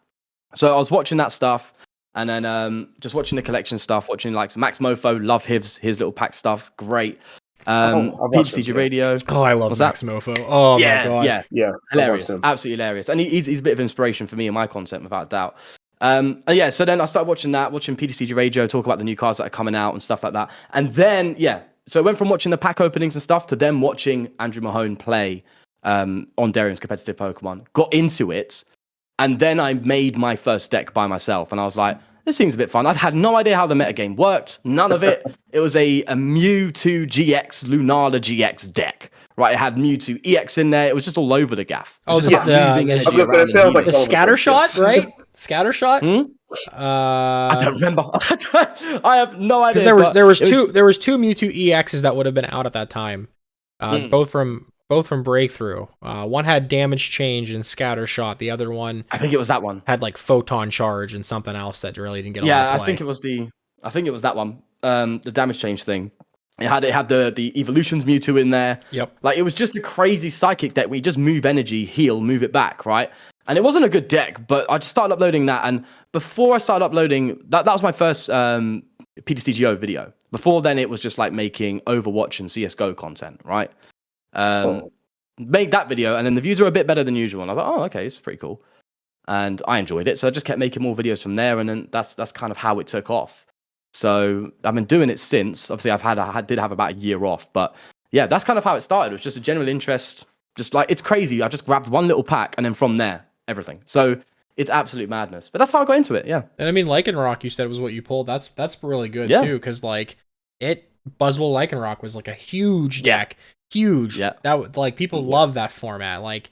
So I was watching that stuff, and then just watching the collection stuff, watching like Max Mofo, love his little pack stuff, great. PTCG Radio. Oh, I love Max Mofo. Oh my god. Yeah. Hilarious. Absolutely hilarious. And he's a bit of inspiration for me and my content, without a doubt. So then I started watching PTCG Radio, talk about the new cards that are coming out and stuff like that. And then, so it went from watching the pack openings and stuff to then watching Andrew Mahone play on Darium's Competitive Pokemon. Got into it, and then I made my first deck by myself, and I was like, this seems a bit fun. I'd had no idea how the metagame worked. None of it. It was a Mewtwo GX, Lunala GX deck. Right, it had Mewtwo EX in there. It was just all over the gaff. I was going to say, it sounds like the Scattershot, right? Scattershot? I don't remember. I have no idea. Because there was two Mewtwo EXs that would have been out at that time. Both from Breakthrough. One had Damage Change and Scattershot. The other one, I think it was that one, had like Photon Charge and something else that really didn't get a lot of play. I think it was that one. The Damage Change thing. It had the Evolutions Mewtwo in there. Yep. Like, it was just a crazy psychic deck where you just move energy, heal, move it back, right? And it wasn't a good deck, but I just started uploading that. And before I started uploading, that was my first PTCGO video. Before then, it was just like making Overwatch and CSGO content, right? Made that video, and then the views were a bit better than usual. And I was like, oh, okay, it's pretty cool. And I enjoyed it. So I just kept making more videos from there. And then that's kind of how it took off. So I've been doing it since. Obviously, I did have about a year off, but yeah, that's kind of how it started. It was just a general interest. Just like, it's crazy. I just grabbed one little pack, and then from there, everything. So it's absolute madness. But that's how I got into it. Yeah. And I mean, Lycanroc, you said was what you pulled. That's really good too, because like Buzzwole Lycanroc was like a huge deck, huge. Yeah. That like people love that format. Like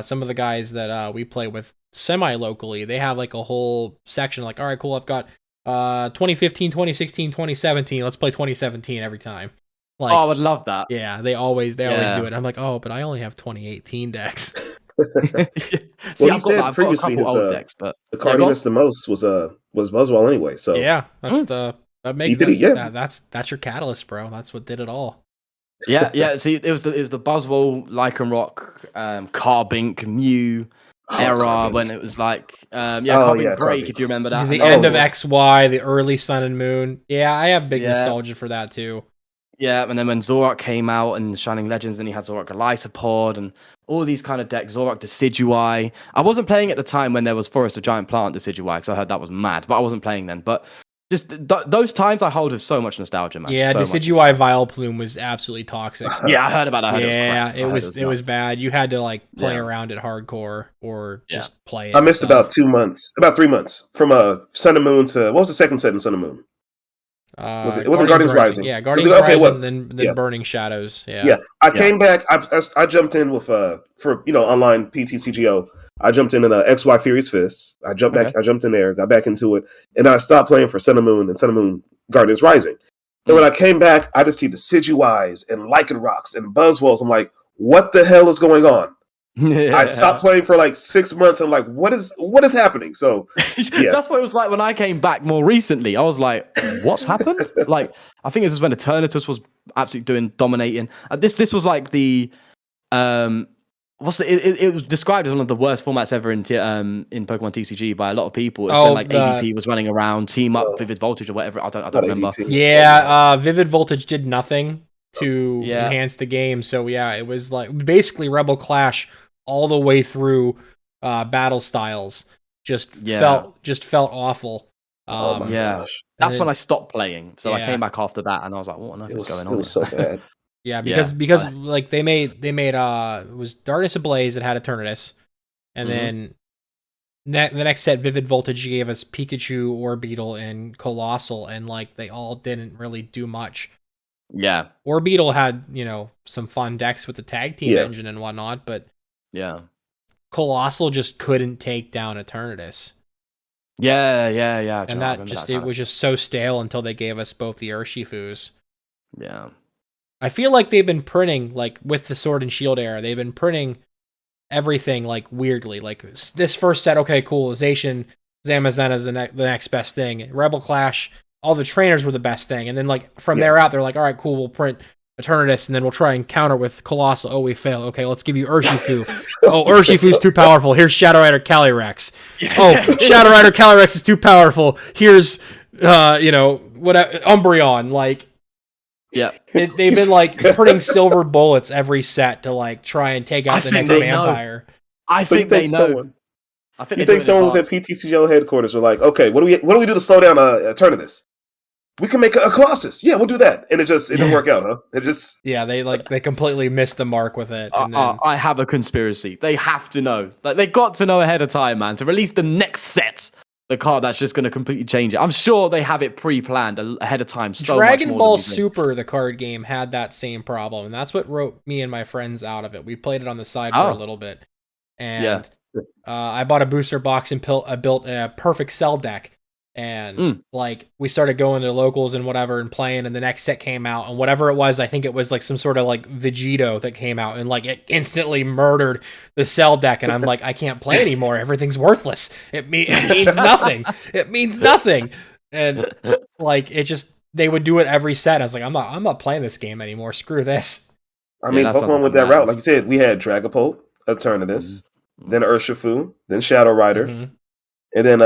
some of the guys that we play with semi-locally, they have like a whole section. Like, all right, cool. I've got 2015, 2016, 2017. Let's play 2017 every time. Like, I would love that. Yeah, they always do it. I'm like, oh, but I only have 2018 decks. See, I've got previously his decks, but the card he missed the most was Buzzwole anyway. So yeah, that makes sense. That's your catalyst, bro. That's what did it all. Yeah. See, it was the Buzzwole, Lycanroc, Carbink, Mew era when it was like Carbink Break, if you remember that. The end of XY, the early Sun and Moon. Yeah, I have big nostalgia for that too. Yeah, and then when Zoroark came out and Shining Legends, then he had Zoroark Elysopod and all these kind of decks, Zoroark Decidueye. I wasn't playing at the time when there was Forest of Giant Plant Decidueye, because I heard that was mad, but I wasn't playing then. But just those times I hold with so much nostalgia, man. Yeah, so Decidueye Vileplume was absolutely toxic. Yeah, I heard about that. Yeah, it was nuts. bad. You had to like play around it hardcore or just play it. I missed yourself. about 2 months, about 3 months from Sun and Moon to what was the second set in Sun and Moon? Was it? It wasn't Guardians Rising. Yeah, Guardians okay, Rising, then Burning Shadows. Yeah. Yeah, I came back. I jumped in with for online PTCGL. I jumped in XY Furious Fist. I jumped back. I jumped in there, got back into it, and I stopped playing for Sun and Moon and Sun and Moon Guardians Rising. And when I came back, I just see Decidueyes and Lichen Rocks and Buzzwolves. I'm like, what the hell is going on? I stopped playing for like 6 months. I'm like, what is happening? So that's what it was like when I came back more recently. I was like, what's happened? Like, I think it was when Eternatus was absolutely dominating. This was like the it was described as one of the worst formats ever in Pokemon TCG by a lot of people. It's when like AVP was running around, team up, Vivid Voltage or whatever. I don't remember. AVP. Yeah, Vivid Voltage did nothing to enhance the game. So yeah, it was like basically Rebel Clash all the way through battle styles. Just felt awful. Oh my gosh. That's when I stopped playing. So I came back after that and I was like, what on earth is going on? It was so bad. Yeah, because like they made it was Darkness Ablaze that had Eternatus, and then the next set Vivid Voltage gave us Pikachu, Orbeetle, and Colossal, and like they all didn't really do much. Yeah, Orbeetle had some fun decks with the tag team engine and whatnot, but Colossal just couldn't take down Eternatus. Yeah. And it was just so stale until they gave us both the Urshifus. Yeah. I feel like they've been printing, like, with the Sword and Shield era, they've been printing everything, like, weirdly. Like, this first set, okay, cool, Zacian, Zamazenta is the next best thing. Rebel Clash, all the trainers were the best thing. And then, like, from there out, they're like, all right, cool, we'll print Eternatus, and then we'll try and counter with Colossal. Oh, we fail. Okay, let's give you Urshifu. Oh, Urshifu's too powerful. Here's Shadow Rider Calyrex. Oh, Shadow Rider Calyrex is too powerful. Here's, Umbreon, like... Yeah, they've been like printing silver bullets every set to like try and take out the next vampire. I think they know. I think someone was at PTCGL headquarters were like, okay, what do we do to slow down Eternatus? We can make a Colossus. Yeah, we'll do that. And it didn't work out, huh? They completely missed the mark with it. And then... I have a conspiracy. They have to know. Like they got to know ahead of time, man, to release the next set. The card that's just going to completely change it. I'm sure they have it pre-planned ahead of time. Dragon Ball Super, the card game, had that same problem, and that's what wrote me and my friends out of it. We played it on the side for a little bit, and I bought a booster box and built a perfect cell deck. And like we started going to locals and whatever and playing, and the next set came out, and whatever it was, I think it was like some sort of like Vegito that came out, and like it instantly murdered the cell deck. And I'm like, I can't play anymore. Everything's worthless. It means nothing. It means nothing. And like they would do it every set. I was like, I'm not playing this game anymore. Screw this. I mean, Pokemon went that route. Like you said, we had Dragapult, Eternatus, then Urshifu, then Shadow Rider, and then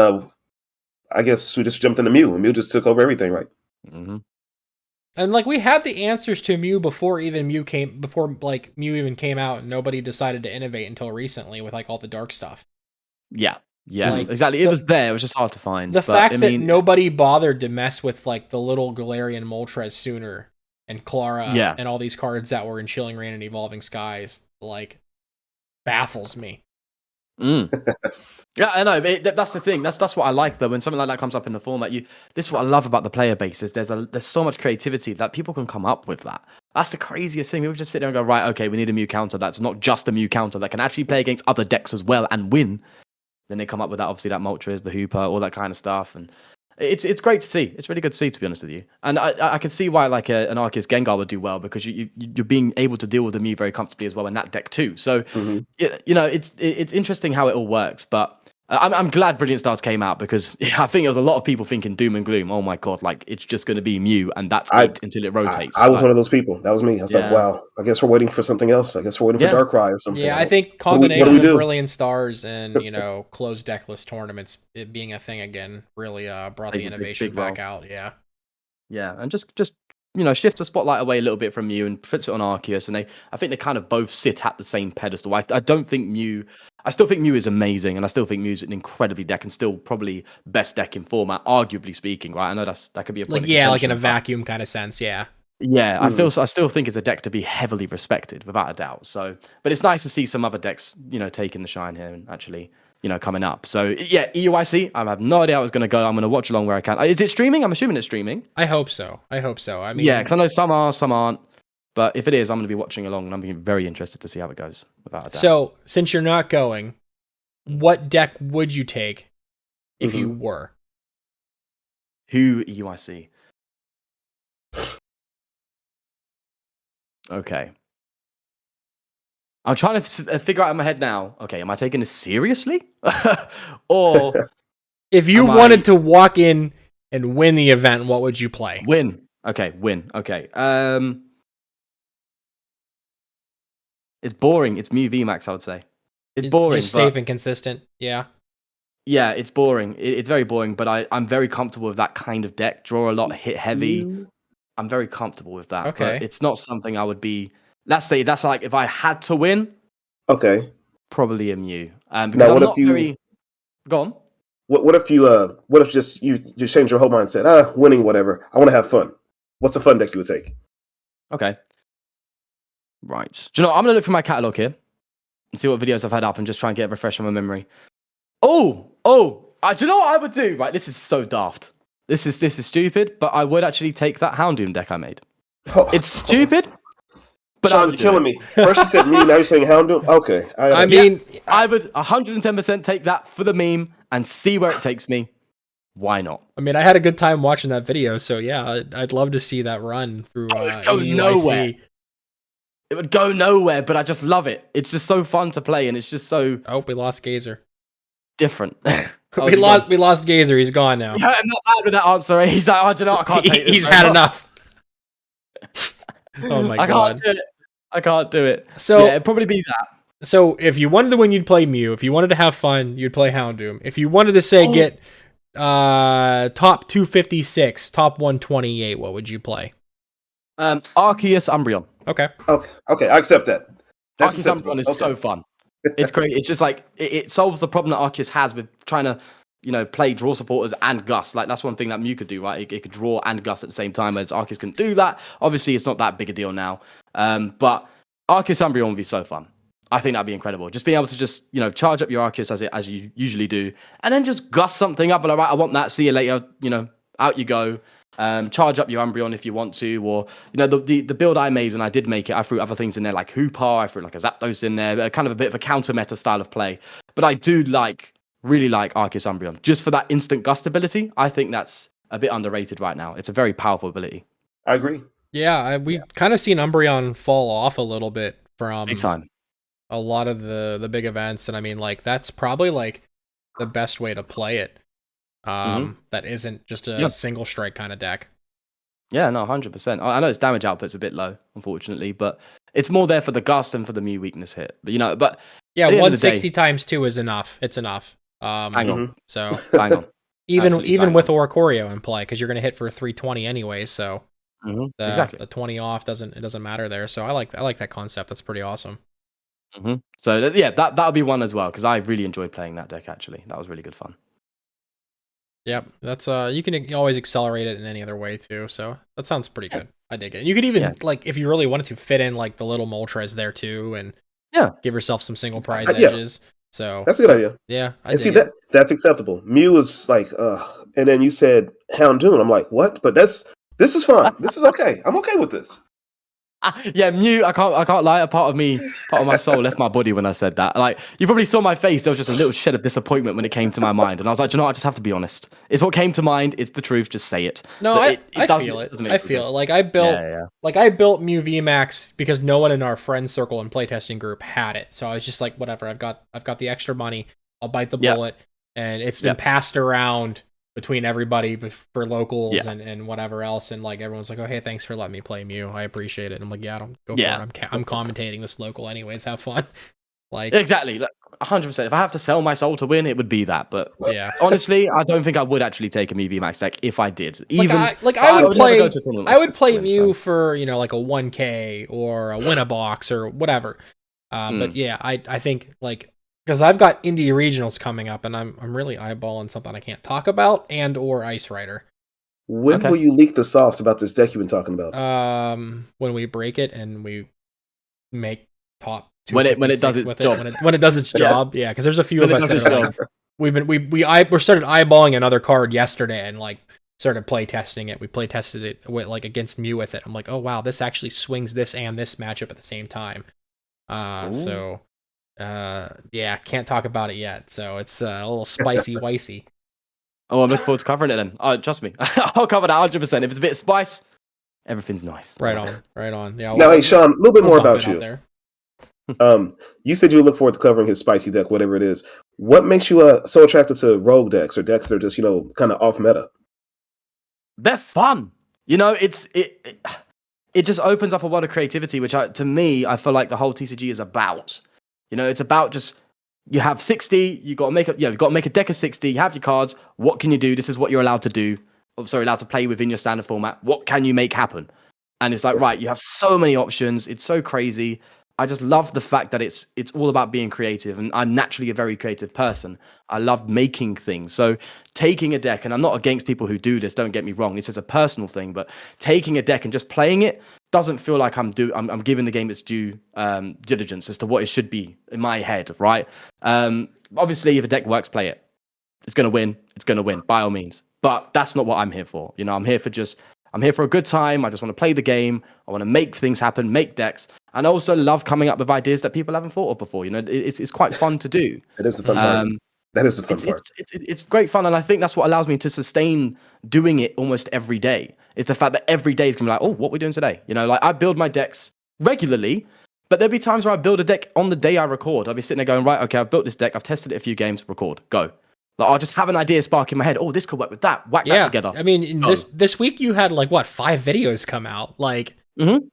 I guess we just jumped into Mew, and Mew just took over everything, right? Mm-hmm. And like we had the answers to Mew before Mew even came out, and nobody decided to innovate until recently with like all the dark stuff. Yeah, like, exactly. It was there. It was just hard to find. The fact that nobody bothered to mess with like the little Galarian Moltres sooner and Clara and all these cards that were in Chilling Reign and Evolving Skies, like, baffles me. Yeah, I know. That's the thing. That's what I like though. When something like that comes up in the format, this is what I love about the player base. Is there's so much creativity that people can come up with that. That's the craziest thing. People just sit there and go, right, okay, we need a Mew counter. That's not just a Mew counter that can actually play against other decks as well and win. Then they come up with that. Obviously, that Moltres, the Hooper, all that kind of stuff, and it's great to see. It's really good to see, to be honest with you. And I can see why like an Arceus Gengar would do well, because you're being able to deal with the Mew very comfortably as well in that deck too. So it's interesting how it all works, but. I'm glad Brilliant Stars came out, because I think there was a lot of people thinking doom and gloom. Oh my god, like it's just going to be Mew and that's it until it rotates. I was one of those people. That was me. I was like, wow, I guess we're waiting for something else. I guess we're waiting for Darkrai or something. Yeah, I think combination of Brilliant Stars and closed deckless tournaments, it being a thing again, really brought the innovation back out. Yeah, and just shift the spotlight away a little bit from Mew and puts it on Arceus, and I think they kind of both sit at the same pedestal. I don't think Mew. I still think Mew is amazing, and I still think Mew's an incredibly deck, and still probably best deck in format, arguably speaking, right? I know that could be a point Like, of yeah, like in a contention, but vacuum kind of sense, yeah. yeah, I still think it's a deck to be heavily respected, without a doubt. So, but it's nice to see some other decks, taking the shine here and actually, coming up. So yeah, EUIC, I have no idea how it's going to go. I'm going to watch along where I can. Is it streaming? I'm assuming it's streaming. I hope so. I mean, Yeah, because I know some are, some aren't. But if it is, I'm going to be watching along, and I'm being very interested to see how it goes, without a doubt. So, since you're not going, what deck would you take if you were? Who EUIC? Okay. I'm trying to figure out in my head now. Okay, am I taking this seriously? Or if you wanted to walk in and win the event, what would you play? Win. Okay, win. Okay. It's boring. It's Mew VMAX, I would say. It's boring. Just safe and consistent. Yeah. Yeah, it's boring. It's very boring, but I'm very comfortable with that kind of deck. Draw a lot, hit heavy. I'm very comfortable with that. Okay. But it's not something I would be. Let's say that's like if I had to win. Okay. Probably a Mew. Because now, I'm not very. Go on. What if just you change your whole mindset? Winning, whatever. I want to have fun. What's a fun deck you would take? Okay. Right. Do you know what? I'm gonna look through my catalog here and see what videos I've had up and just try and get a refresh on my memory. Oh. Do you know what I would do? Right. This is so daft. This is stupid, but I would actually take that Houndoom deck I made. It's stupid. But Sean, you're killing me. First you said me, now you're saying Houndoom? Okay. I mean, I would 110% take that for the meme and see where it takes me. Why not? I mean, I had a good time watching that video, so yeah, I'd love to see that run through nowhere. It would go nowhere, but I just love it. It's just so fun to play, and it's just so... Oh, we lost Gazer. Different. We lost Gazer. He's gone now. Yeah, I'm not bad with that answer. He's like, do you know what? I can't take this. He's had enough. Oh my god. I can't do it. So yeah, it'd probably be that. So if you wanted to win, you'd play Mew. If you wanted to have fun, you'd play Houndoom. If you wanted to say get top 256, top 128, what would you play? Arceus Umbreon. Okay, I accept that. That's Arceus Umbreon is so fun. It's great. It's just like it solves the problem that Arceus has with trying to, play draw supporters and Gust. Like that's one thing that Mew could do, right? It could draw and Gust at the same time, as Arceus can do that. Obviously, it's not that big a deal now. But Arceus Umbreon would be so fun. I think that'd be incredible. Just being able to just, charge up your Arceus as you usually do, and then just Gust something up and all right, I want that. See you later. Out you go. Charge up your Umbreon if you want to, or the build I made when I did make it, I threw other things in there like Hoopar, I threw like a Zapdos in there, kind of a bit of a counter meta style of play. But I do really like Arceus Umbreon just for that instant Gust ability. I think that's a bit underrated right now. It's a very powerful ability. I agree. Yeah, we kind of seen Umbreon fall off a little bit from big time. A lot of the big events, and I mean that's probably the best way to play it. That isn't just a single strike kind of deck. Yeah, no, 100%. I know its damage output's a bit low, unfortunately, but it's more there for the Gust and for the Mew weakness hit. But but yeah, 160 times 2 is enough. It's enough. Hang on. So hang on. even with Oricorio in play, because you're going to hit for 320 anyway. So exactly, the 20 off doesn't matter there. So I like that concept. That's pretty awesome. So yeah, that'll be one as well, because I really enjoyed playing that deck. Actually, that was really good fun. Yep, that's you can always accelerate it in any other way too. So that sounds pretty good. I dig it. You could even if you really wanted to fit in the little Moltres there too, and give yourself some single prize edges. So that's a good idea. Yeah, I see that's acceptable. Mew was like, and then you said Houndoom. I'm like, what? But this is fine. This is okay. I'm okay with this. Yeah, Mew. I can't lie. A part of my soul left my body when I said that. Like, you probably saw my face. There was just a little shed of disappointment when it came to my mind, and I was like, I just have to be honest. It's what came to mind. It's the truth. Just say it. No, I feel it. I feel it. Like I built Mew VMAX because no one in our friend circle and playtesting group had it. So I was just like, whatever. I've got the extra money. I'll bite the bullet, and it's been passed around between everybody for locals and whatever else, and everyone's like, oh hey, thanks for letting me play Mew, I appreciate it. And I'm like, yeah, don't go for it. I'm commentating this local anyways, have fun. Exactly, 100%. If I have to sell my soul to win, it would be that. But honestly, I don't think I would actually take a Mew VMAX deck if I did. I would play Mew for like a 1K or a win a box or whatever. But yeah, I think because I've got indie regionals coming up, and I'm really eyeballing something I can't talk about, and or Ice Rider. When will you leak the sauce about this deck you've been talking about? When we break it and we make top when it does its job. When it does its job, yeah. Because there's a few of us that are like, we started eyeballing another card yesterday and like started play testing it. We play tested it with, like against Mew with it. I'm like, oh wow, this actually swings this and this matchup at the same time. Yeah, can't talk about it yet. So it's a little spicy, wicey. Oh, I'm looking forward to covering it then. Trust me, I'll cover that 100%. If it's a bit of spice, everything's nice. Right on. Yeah. Now, hey, Sean, a little bit more about you. You said you look forward to covering his spicy deck, whatever it is. What makes you so attracted to rogue decks or decks that are just, kind of off meta? They're fun. It just opens up a world of creativity, which to me, I feel like the whole TCG is about. It's about just, you have 60, you've got to make a deck of 60, you have your cards, what can you do? This is what you're allowed to do. Allowed to play within your standard format. What can you make happen? And it's like, right, you have so many options. It's so crazy. I just love the fact that it's all about being creative, and I'm naturally a very creative person. I love making things. So taking a deck, and I'm not against people who do this, don't get me wrong, this is a personal thing, but taking a deck and just playing it doesn't feel like I'm giving the game its due diligence as to what it should be in my head, right? Obviously, if a deck works, play it. It's going to win, by all means. But that's not what I'm here for. I'm here for a good time. I just want to play the game. I want to make things happen, make decks. And I also love coming up with ideas that people haven't thought of before. It's quite fun to do. It is the fun part. That is the fun part. It's great fun. And I think that's what allows me to sustain doing it almost every day. Is the fact that every day is going to be like, oh, what are we doing today? Like I build my decks regularly, but there'll be times where I build a deck on the day I record. I'll be sitting there going, right, okay, I've built this deck. I've tested it a few games, record, go. Like, I'll just have an idea spark in my head. Oh, this could work with that. Whack that together. I mean, this week you had like 5 videos come out. Like,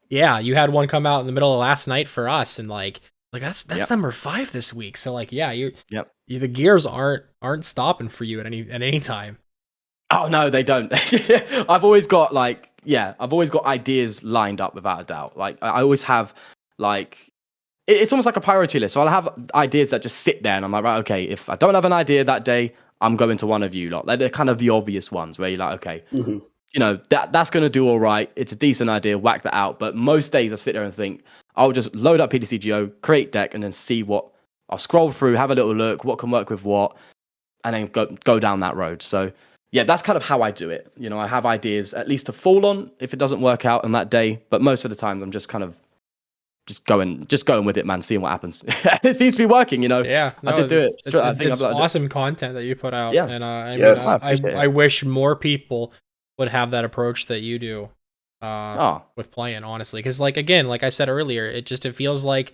yeah, you had one come out in the middle of last night for us, and like that's number 5 this week. So like, yeah, the gears aren't stopping for you at any time. Oh no, they don't. I've always got ideas lined up without a doubt. Like I always have like. It's almost like a priority list. So I'll have ideas that just sit there, and I'm like, right, okay, if I don't have an idea that day, I'm going to one of you lot. Like, they're kind of the obvious ones where you're like, okay, that's going to do all right. It's a decent idea. Whack that out. But most days I sit there and think, I'll just load up PTCGO, create deck, and then see what I'll scroll through, have a little look, what can work with what, and then go down that road. So yeah, that's kind of how I do it. I have ideas at least to fall on if it doesn't work out on that day. But most of the time, I'm just kind of just going with it, man, seeing what happens. It seems to be working, Yeah, I did do it. It's awesome content that you put out. Yeah. And I wish more people would have that approach that you do with playing, honestly. Because like I said earlier, it feels like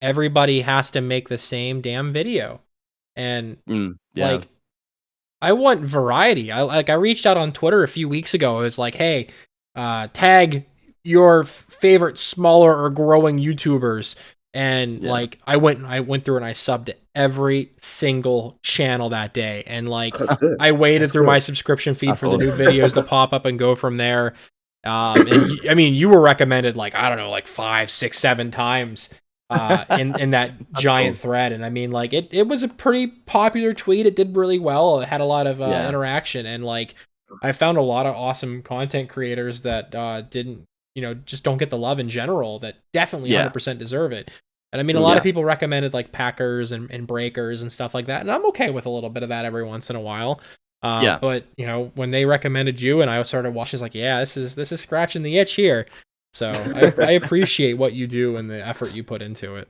everybody has to make the same damn video. And like, I want variety. I reached out on Twitter a few weeks ago. It was like, hey, tag your favorite smaller or growing YouTubers, and like I went through and I subbed to every single channel that day, and like I waited through my subscription feed for the new videos to pop up and go from there. And I mean, you were recommended like, I don't know, like 5, 6, 7 times in that giant thread, and I mean, like it was a pretty popular tweet. It did really well. It had a lot of interaction, and like I found a lot of awesome content creators that didn't just don't get the love in general that definitely 100% deserve it. And I mean, a lot of people recommended like Packers and Breakers and stuff like that. And I'm okay with a little bit of that every once in a while. But when they recommended you and I started watching, it's like, yeah, this is scratching the itch here. So I appreciate what you do and the effort you put into it.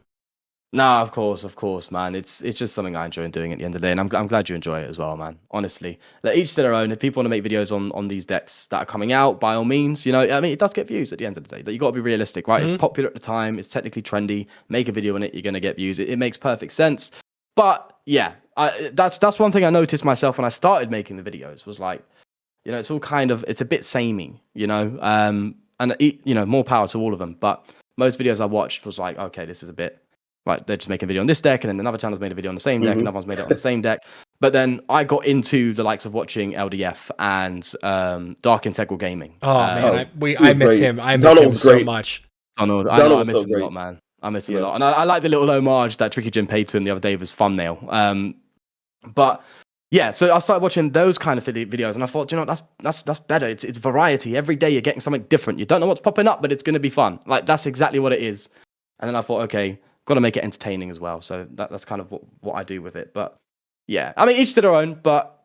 No, of course, man. It's just something I enjoy doing at the end of the day, and I'm glad you enjoy it as well, man. Honestly, like, each to their own. If people want to make videos on these decks that are coming out, by all means, I mean, it does get views at the end of the day. But you got to be realistic, right? It's popular at the time. It's technically trendy. Make a video on it, you're gonna get views. It makes perfect sense. But yeah, that's one thing I noticed myself when I started making the videos was like, it's all it's a bit samey, and more power to all of them. But most videos I watched was like, okay, this is a bit. Right, they're just making a video on this deck, and then another channel's made a video on the same deck, another one's made it on the same deck. But then I got into the likes of watching LDF and Dark Integral Gaming. Oh man, I miss him. I miss him so much. Donald, I miss him a lot, man. I miss him a lot. And I like the little homage that Tricky Jim paid to him the other day with his thumbnail. But yeah, so I started watching those kind of videos, and I thought, that's better. It's variety. Every day you're getting something different. You don't know what's popping up, but it's going to be fun. Like, that's exactly what it is. And then I thought, okay, got to make it entertaining as well. So that's kind of what I do with it. But yeah, I mean, each to their own. But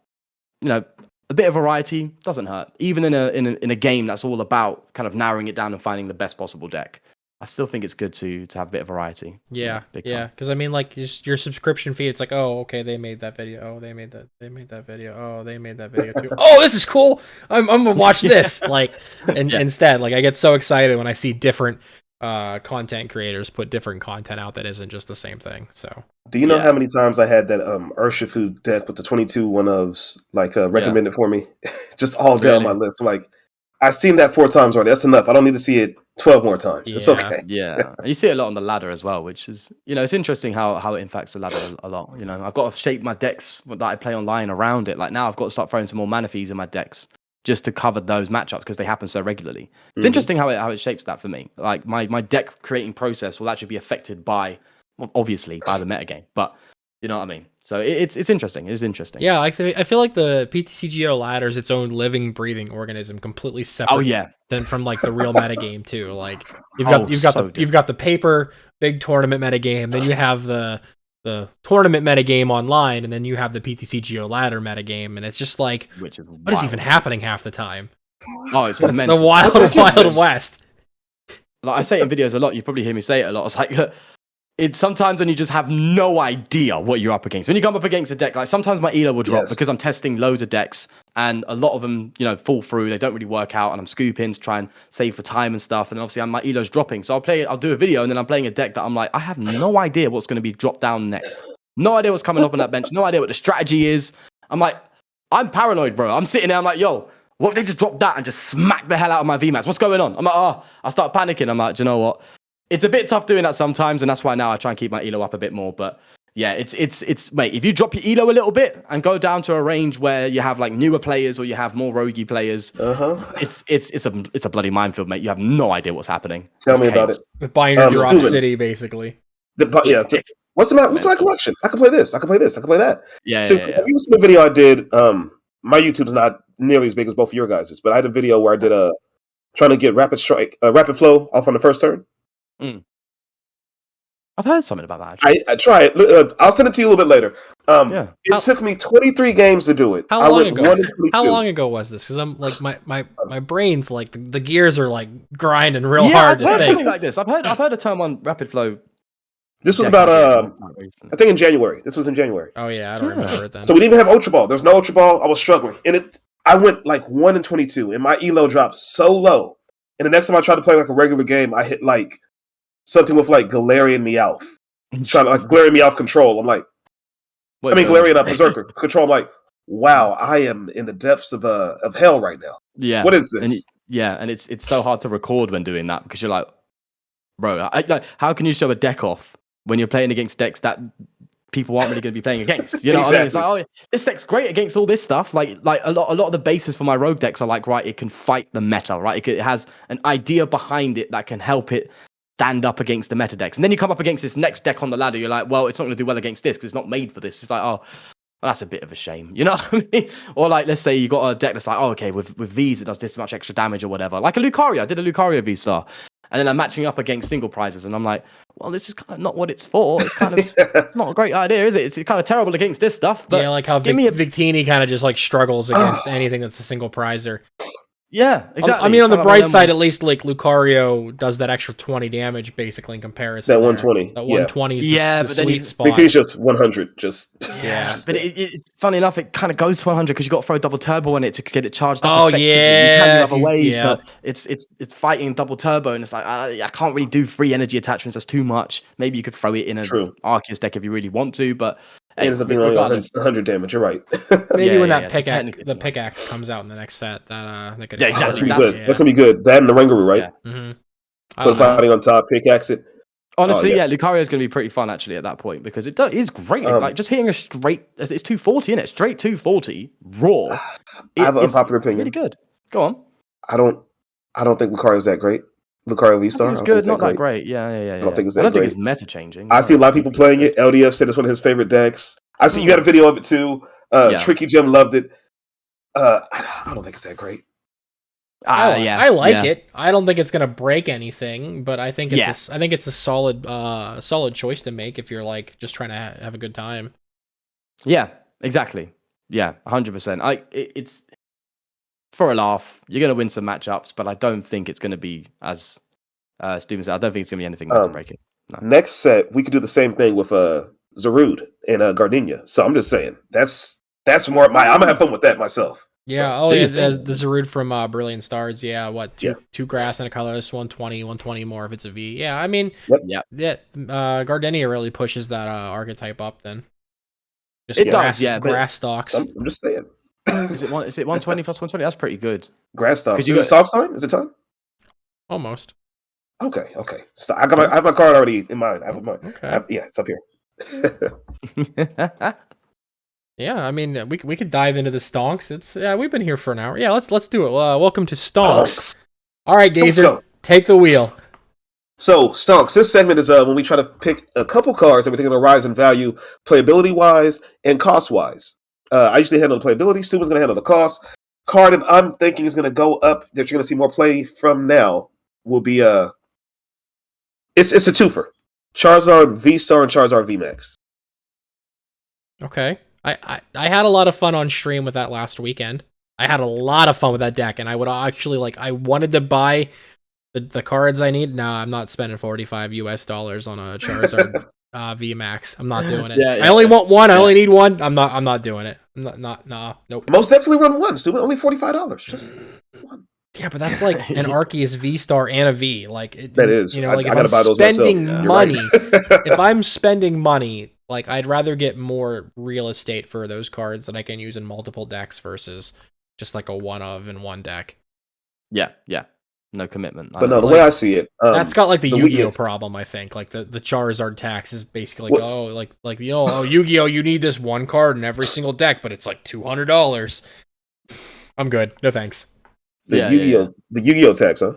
a bit of variety doesn't hurt. Even in a game that's all about kind of narrowing it down and finding the best possible deck, I still think it's good to have a bit of variety. Yeah, because I mean, like, just your subscription fee, it's like, oh, okay, they made that video. Oh, they made that video. Oh, they made that video too. Oh, this is cool. I'm gonna watch this. Like, and instead, like, I get so excited when I see different content creators put different content out that isn't just the same thing. So, do you know how many times I had that Urshifu deck with the 22 one-ofs recommended for me, just all down my list? Like, I've seen that 4 times already. That's enough. I don't need to see it 12 more times. It's okay. Yeah. You see it a lot on the ladder as well, which is, it's interesting how it impacts the ladder a lot. I've got to shape my decks that I play online around it. Like, now I've got to start throwing some more mana fees in my decks just to cover those matchups because they happen so regularly. It's interesting how it shapes that for me. Like, my deck creating process will actually be affected by, obviously, by the metagame. But you know what I mean? So it's interesting. It is interesting. Yeah, I feel like the PTCGO ladder is its own living, breathing organism, completely separate than from like the real metagame too. Like, you've got the paper big tournament metagame, then you have the tournament metagame online, and then you have the PTCGO ladder metagame, and it's just like, which is what is even happening half the time? Oh, it's the wild west. Like, I say it in videos a lot. You probably hear me say it a lot. It's like, it's sometimes when you just have no idea what you're up against. When you come up against a deck, like, sometimes my elo will drop because I'm testing loads of decks, and a lot of them, fall through. They don't really work out, and I'm scooping to try and save for time and stuff. And obviously, my elo's dropping, so I'll do a video, and then I'm playing a deck that I'm like, I have no idea what's going to be dropped down next. No idea what's coming up on that bench. No idea what the strategy is. I'm like, I'm paranoid, bro. I'm sitting there. I'm like, yo, what if they just drop that and just smack the hell out of my VMAX? What's going on? I'm like, I start panicking. I'm like, do you know what? It's a bit tough doing that sometimes, and that's why now I try and keep my elo up a bit more. But yeah, it's mate, if you drop your elo a little bit and go down to a range where you have like newer players or you have more roguey players, it's a bloody minefield, mate. You have no idea what's happening. Tell me about it. The binder drop city, basically. What's my collection? I can play this. I can play this. I can play that. Yeah. So you seen the video I did? My YouTube is not nearly as big as both of your guys's, but I had a video where I did trying to get rapid flow off on the first turn. I've heard something about that. Actually. I try it. I'll send it to you a little bit later. It took me 23 games to do it. How long ago was this? Because I'm like my brain's like the gears are like grinding real hard. I've heard something like this. I've heard a term on rapid flow. This was about I think in January. This was in January. Oh yeah, I don't remember it then. So we didn't even have Ultra Ball. There's no Ultra Ball. I was struggling, and I went like 1-22, and my elo dropped so low. And the next time I tried to play like a regular game, I hit like something with like Galarian Meowth. Trying to like Galarian Meowth control. I'm like, Galarian Berserker control. I'm like, wow, I am in the depths of hell right now. Yeah. What is this? And it's so hard to record when doing that because you're like, bro, how can you show a deck off when you're playing against decks that people aren't really going to be playing against? You know what I mean? It's like, this deck's great against all this stuff. Like a lot of the bases for my rogue decks are like, right, it can fight the meta, right? It has an idea behind it that can help it stand up against the meta decks. And then you come up against this next deck on the ladder, you're like, well, it's not going to do well against this because it's not made for this. It's like, well, that's a bit of a shame, you know what I mean? Or like, let's say you got a deck that's like, okay, with Vs it does this much extra damage or whatever. Like a Lucario, I did a Lucario V-Star. And then I'm matching up against single prizes, and I'm like, well, this is kind of not what it's for. It's kind of it's not a great idea, is it? It's kind of terrible against this stuff. But yeah, like how Victini kind of just like struggles against anything that's a single prizer. Yeah, exactly. I mean, on the bright side, at least like Lucario does that extra 20 damage basically in comparison. That 120. That 120 is the sweet spot. Victini's just 100. But it's funny enough, it kind of goes to 100 because you got to throw double turbo on it to get it charged up. Oh effectively. yeah, you can do other ways, but it's fighting double turbo, and it's like I can't really do free energy attachments. That's too much. Maybe you could throw it in an Arceus deck if you really want to, but. It ends up being only 100 damage. You're right. Maybe when that pickaxe comes out in the next set, that could that's gonna be good. That's gonna be good. That and the Rangaroo, right? Yeah. Mm-hmm. Put fighting on top, pickaxe it. Honestly, Lucario is going to be pretty fun actually at that point because it is great. Like just hitting a straight, it's 240 in it, straight 240 raw. I have an unpopular opinion. Really good. Go on. I don't think Lucario is that great. Lucario V I Star. think it's good, not that great. Yeah. I don't think it's I that don't think great. it's meta changing. I see a lot of people playing it. LDF said it's one of his favorite decks. I see you got a video of it too. Tricky Jim loved it. I don't think it's that great. I like it. I don't think it's gonna break anything, but I think it's a solid choice to make if you're like just trying to have a good time. Yeah, exactly. Yeah, 100%. It's for a laugh. You're gonna win some matchups, but I don't think it's gonna be as Steven said. I don't think it's gonna be anything that's breaking. No. Next set, we could do the same thing with Zarude and Gardenia. So I'm just saying that's more. I'm gonna have fun with that myself. Yeah. So. The Zarude from Brilliant Stars. Yeah. What? Two grass and a colorless. 120 more if it's a V. Yeah. I mean. Gardenia really pushes that archetype up. Then. Just it does. Yeah. Grass stalks. I'm just saying. Is it 120 plus 120? That's pretty good. Grass stalks. Is it stalks time? Is it time? Almost. Okay. So I have my card already in mind. I have mine. Okay. It's up here. Yeah, I mean, we could dive into the stonks. We've been here for an hour. Yeah, let's do it. Welcome to stonks. All right, Gazer, take the wheel. So stonks. This segment is when we try to pick a couple cards that we think are going to rise in value, playability wise and cost wise. I usually handle the playability. Stuben's going to handle the cost. Card that I'm thinking is going to go up that you're going to see more play from now will be it's a twofer. Charizard V-Star and Charizard V-Max. Okay. I had a lot of fun on stream with that last weekend. I had a lot of fun with that deck, and I would actually I wanted to buy the cards I need. No, I'm not spending $45 on a Charizard VMAX. I'm not doing it. I only want one. I only need one. I'm not doing it. Nope. Most decks only run one, so only $45. Just one. Yeah, but that's like an Arceus V-Star and a V. That is. If I'm spending money, if I'm spending money, I'd rather get more real estate for those cards that I can use in multiple decks versus just a one of in one deck. Yeah. No commitment. But no, the way I see it, that's got the Yu-Gi-Oh problem. I think the Charizard tax is basically Yu-Gi-Oh, you need this one card in every single deck, but it's $200. I'm good. No thanks. The Yu-Gi-Oh tax, huh?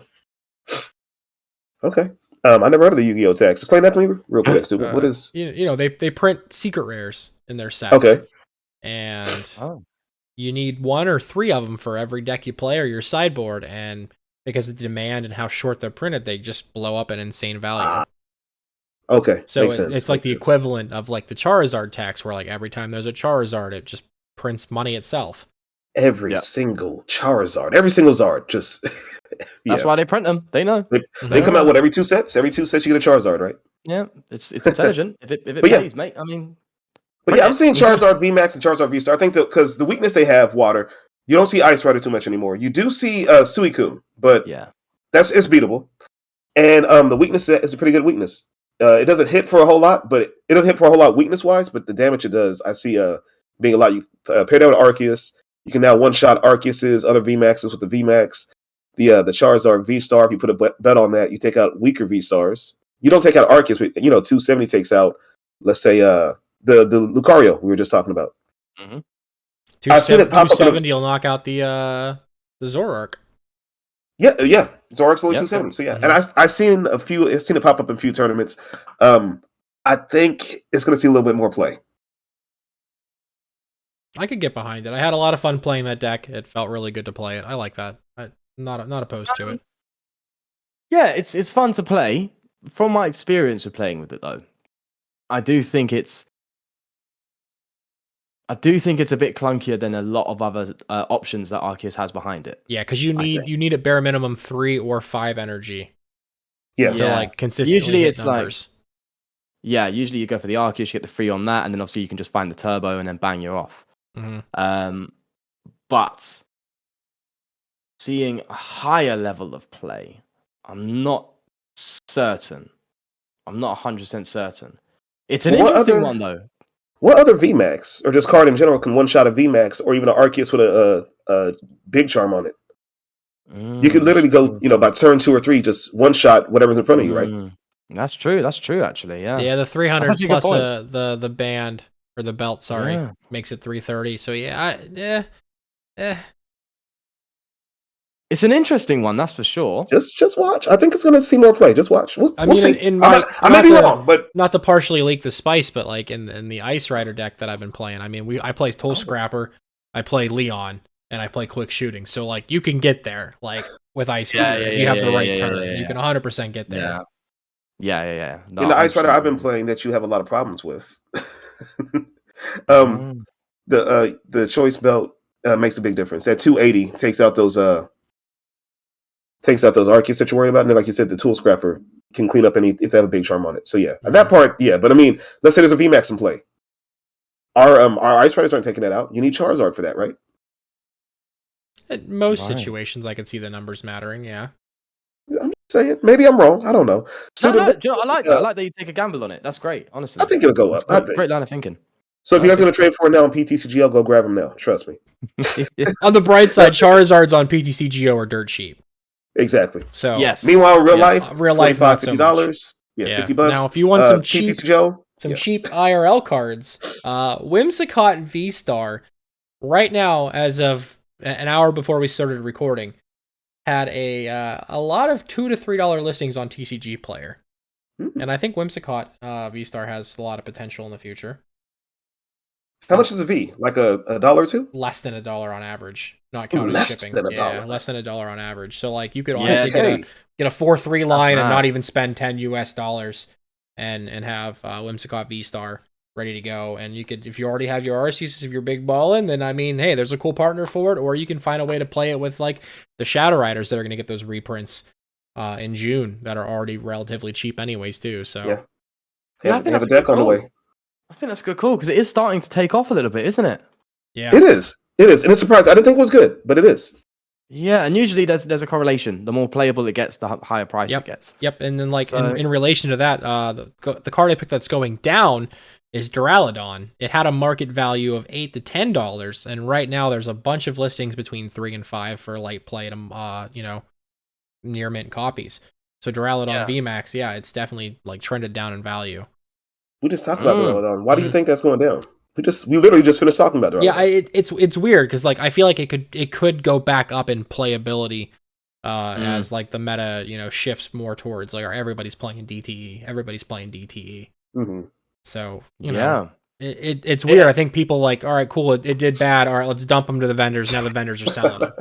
Okay. I never heard of the Yu-Gi-Oh tax. Explain that to me real quick, Stupid. What is? They print secret rares in their sets. Okay. And you need one or three of them for every deck you play or your sideboard, and because of the demand and how short they're printed, they just blow up an insane value. Okay. So it's the equivalent of the Charizard tax, where every time there's a Charizard, it just prints money itself. Every single Charizard, every single Zard, just that's why they print them. They know. They come out every 2 sets. Every 2 sets you get a Charizard, right? Yeah, it's intelligent. if it pays, mate. I mean, but I'm seeing Charizard VMAX and Charizard V-Star. I think that because the weakness they have, water. You don't see Ice Rider too much anymore. You do see Suicune, but it's beatable. And the weakness is a pretty good weakness. It doesn't hit for a whole lot, but it doesn't hit for a whole lot weakness wise. But the damage it does, I see being a lot. You pair that with Arceus. You can now one-shot Arceus's other VMAXs with the VMAX. The Charizard V-Star, if you put a bet on that, you take out weaker V-Stars. You don't take out Arceus, but 270 takes out, let's say, the Lucario we were just talking about. Mm-hmm. 270 will knock out the Zoroark. Yeah. Zoroark's only 270. So and I've seen it pop up in a few tournaments. I think it's going to see a little bit more play. I could get behind it. I had a lot of fun playing that deck. It felt really good to play it. I like that. I'm not opposed to it. Yeah, it's fun to play. From my experience of playing with it, though, I do think it's a bit clunkier than a lot of other options that Arceus has behind it. Yeah, because you need at bare minimum 3 or 5 energy. Yeah, to consistently usually hit it's numbers. Usually you go for the Arceus, you get the 3 on that, and then obviously you can just find the turbo and then bang, you're off. Mm-hmm. But seeing a higher level of play, I'm not certain. I'm not 100% certain. It's an interesting one, though. What other VMAX, or just card in general, can one-shot a VMAX, or even an Arceus with a big charm on it? You could literally go, by turn 2 or 3, just one-shot whatever's in front of you, right? That's true, actually, yeah. Yeah, the 300 plus the band, or the belt, makes it 330. So It's an interesting one, that's for sure. Just watch. I think it's going to see more play. Just watch. We'll see. I may be wrong, but not to partially leak the spice, but like in the Ice Rider deck that I've been playing, I mean, I play Toll Scrapper, I play Leon, and I play Quick Shooting. So like you can get there like with Ice Rider if you have the right turn. You can 100% get there. Yeah. No, in the Ice Rider I've been playing that you have a lot of problems with. The choice belt makes a big difference. That 280 takes out those Arceus that you're worried about, and then, like you said, the Tool Scrapper can clean up any if they have a big charm on it. So yeah, that part, yeah. But I mean, let's say there's a VMAX in play. Our Ice Riders aren't taking that out. You need Charizard for that, right? In most situations, I can see the numbers mattering. Yeah. I'm just saying. Maybe I'm wrong. I don't know. So I like that. I like that you take a gamble on it. That's great. Honestly, I think it'll go up. Great line of thinking. So if you guys are going to trade for it now on PTCGL, go grab them now. Trust me. On the bright side, Charizards on PTCGO are dirt cheap. Exactly. So yes. Meanwhile, in real life, $50. Yeah, $50. Now, if you want some cheap PTCGO, cheap IRL cards, Whimsicott V-Star, right now, as of an hour before we started recording, had a lot of $2 to $3 listings on TCGplayer. And I think Whimsicott V-Star has a lot of potential in the future. How much is a V? Like a dollar or two? Less than $1 on average, not counting shipping. Less than $1 on average. So like you could honestly get a 4/3 line and not even spend $10 and have Whimsicott V-Star ready to go. And you could, if you already have your Arceus, if you're big balling, then I mean, hey, there's a cool partner for it. Or you can find a way to play it with like the Shadow Riders that are going to get those reprints in June that are already relatively cheap anyways too. So yeah, they have a deck on the way. I think that's good call because it is starting to take off a little bit, isn't it? Yeah, it is, and it's surprising. I didn't think it was good, but it is. Yeah, and usually there's a correlation. The more playable it gets, the higher price it gets. Yep, and then like in relation to that, the card I picked that's going down is Duraludon. It had a market value of $8 to $10, and right now there's a bunch of listings between 3 and 5 for light play to near mint copies. So Duraludon VMAX, it's definitely like trended down in value. We just talked about Duraludon. Why do you think that's going down? We literally just finished talking about Duraludon. Yeah, it's weird because like I feel like it could go back up in playability as like the meta shifts more towards like everybody's playing DTE. Mm-hmm. So it's weird. I think people like, all right, cool, it did bad. All right, let's dump them to the vendors. Now the vendors are selling them.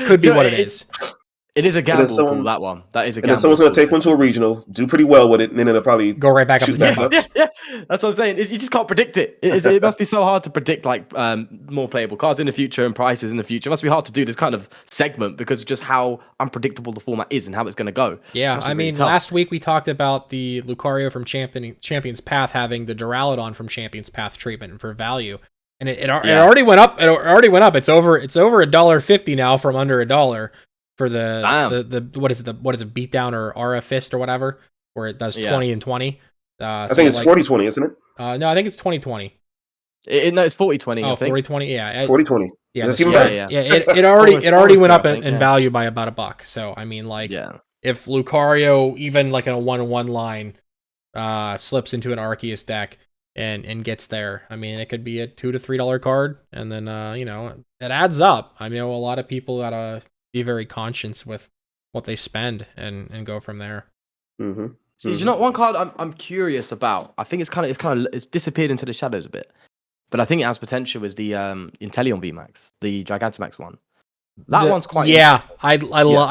Could be what it is. It is a gamble. That one. That is a gamble. And then someone's going to take one to a regional, do pretty well with it, and then it'll probably go right back up to $10. Yeah, that's what I'm saying. You just can't predict it. It must be so hard to predict like more playable cards in the future and prices in the future. It must be hard to do this kind of segment because of just how unpredictable the format is and how it's going to go. Yeah, I mean, last week we talked about the Lucario from Champion's Path having the Duraludon from Champion's Path treatment for value. And it already went up. It already went up. It's over $1.50 now from under $1. For the what is it beatdown or Aura Fist or whatever, where it does 20 and 20. I think it's 40-20, isn't it? No, I think it's 20-20. No, it's 40-20. Oh, 40-20, yeah. 40-20. Yeah, that's even better. Yeah. It already went up in value by about $1. So I mean, like, if Lucario even like in a 1-1 line slips into an Arceus deck and gets there, I mean, it could be a $2 to $3 card, and then it adds up. I mean, a lot of people gotta be very conscious with what they spend and go from there. Mm-hmm. See, you know, one card I'm curious about. I think it's disappeared into the shadows a bit, but I think it has potential. Was the Inteleon VMAX, the Gigantamax one? That one's quite. Yeah, I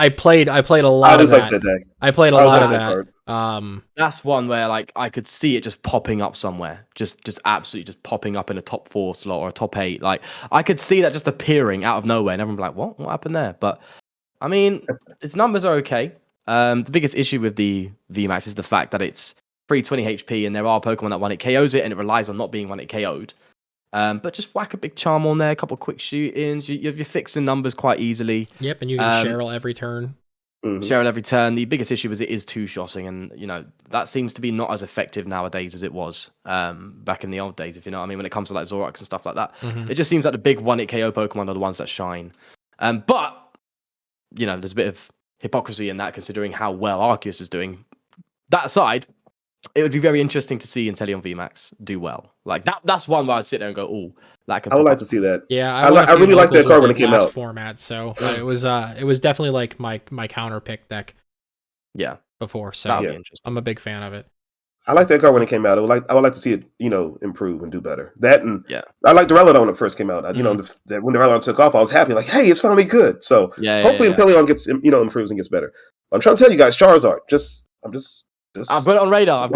played a lot of that. Like that I played a lot of that. That's one where like I could see it just popping up somewhere, just absolutely just popping up in a top 4 slot or a top 8. Like I could see that just appearing out of nowhere, and everyone be like, "What happened there?" But I mean, its numbers are okay. The biggest issue with the VMAX is the fact that it's free 20 HP, and there are Pokemon that 1-hit KOs it, and it relies on not being 1-hit KO'd. But just whack a big charm on there, a couple of quick shoot-ins. You're fixing numbers quite easily. Yep, and you can Cheryl every turn. Mm-hmm. Cheryl every turn. The biggest issue is it is two-shotting, and that seems to be not as effective nowadays as it was back in the old days. If you know what I mean, when it comes to like Zoroark and stuff like that, it just seems like the big 1-hit KO Pokemon are the ones that shine. But there's a bit of hypocrisy in that, considering how well Arceus is doing. That aside, it would be very interesting to see Inteleon VMAX do well. Like that's one where I'd sit there and go, oh, that can I would pop like up. to see that. Yeah, I really liked that card when it came out. Format, so it was definitely like my counter pick deck. Yeah, before, so that'll be interesting. I'm a big fan of it. I like that card when it came out. I would like to see it, improve and do better. That and yeah, I liked Duraludon when it first came out. When Duraludon took off, I was happy. Like, hey, it's finally good. So hopefully Inteleon gets improves and gets better. I'm trying to tell you guys, Charizard. I've got it on radar.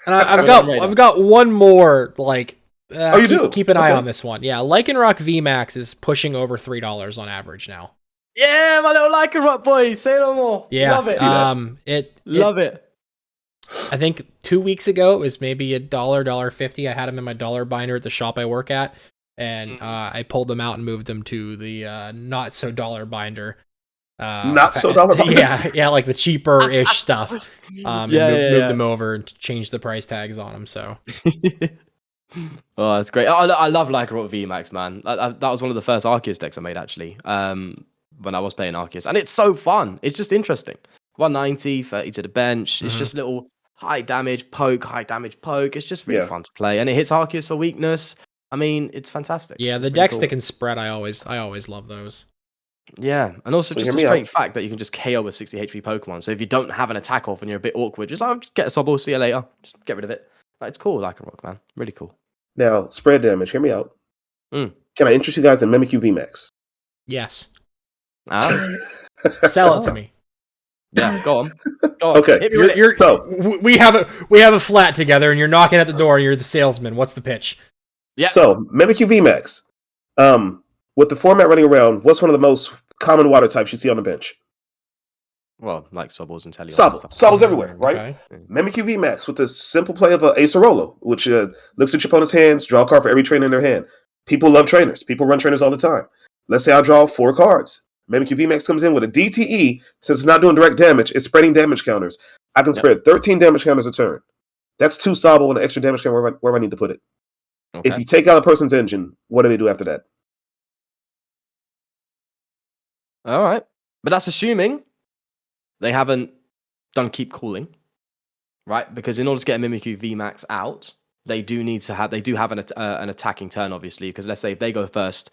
And I've got one more. Like, you do? Keep an eye on this one. Yeah, Lycanroc VMAX is pushing over $3 on average now. Yeah, my little Lycanroc boy. Say no more. Yeah, love it. Love it. I think 2 weeks ago it was maybe $1.50. I had them in my dollar binder at the shop I work at, and I pulled them out and moved them to the not so dollar binder. Not so dollar binder. Yeah, like the cheaper ish stuff. Moved them over and changed the price tags on them. So. Oh, that's great. I love Lycanroc VMAX, man. That was one of the first Arceus decks I made actually. When I was playing Arceus, and it's so fun. It's just interesting. 190, 30 to the bench. It's just little high damage poke. It's just really fun to play, and it hits Arceus for weakness. I mean, it's fantastic. Yeah, the decks that can spread, I always love those. Yeah, and also just a straight fact that you can just KO with 60 HP Pokemon. So if you don't have an attack off and you're a bit awkward, just get a Sobble, see you later. Just get rid of it. Like, it's cool, Lycanroc, man. Really cool. Now, spread damage. Hear me out. Can I interest you guys in Mimikyu VMAX? Yes. Sell it to me. Yeah, go on. Okay, we have a flat together, and you're knocking at the door, and you're the salesman. What's the pitch? Yeah. So Mimikyu VMAX. With the format running around, what's one of the most common water types you see on the bench? Well, like Sobbles and Teleon. Sobbles everywhere, right? Okay. Mimikyu VMAX with the simple play of Acerola, which looks at your opponent's hands, draw a card for every trainer in their hand. People love trainers. People run trainers all the time. Let's say I draw 4 cards. Mimikyu VMAX comes in with a DTE. Since it's not doing direct damage, it's spreading damage counters. I can spread 13 damage counters a turn. That's 2 Sobble and an extra damage counter where I need to put it. Okay. If you take out a person's engine, what do they do after that? All right. But that's assuming they haven't done Keep Calling, right? Because in order to get a Mimikyu VMAX out, they do have an attacking turn, obviously, because let's say if they go first,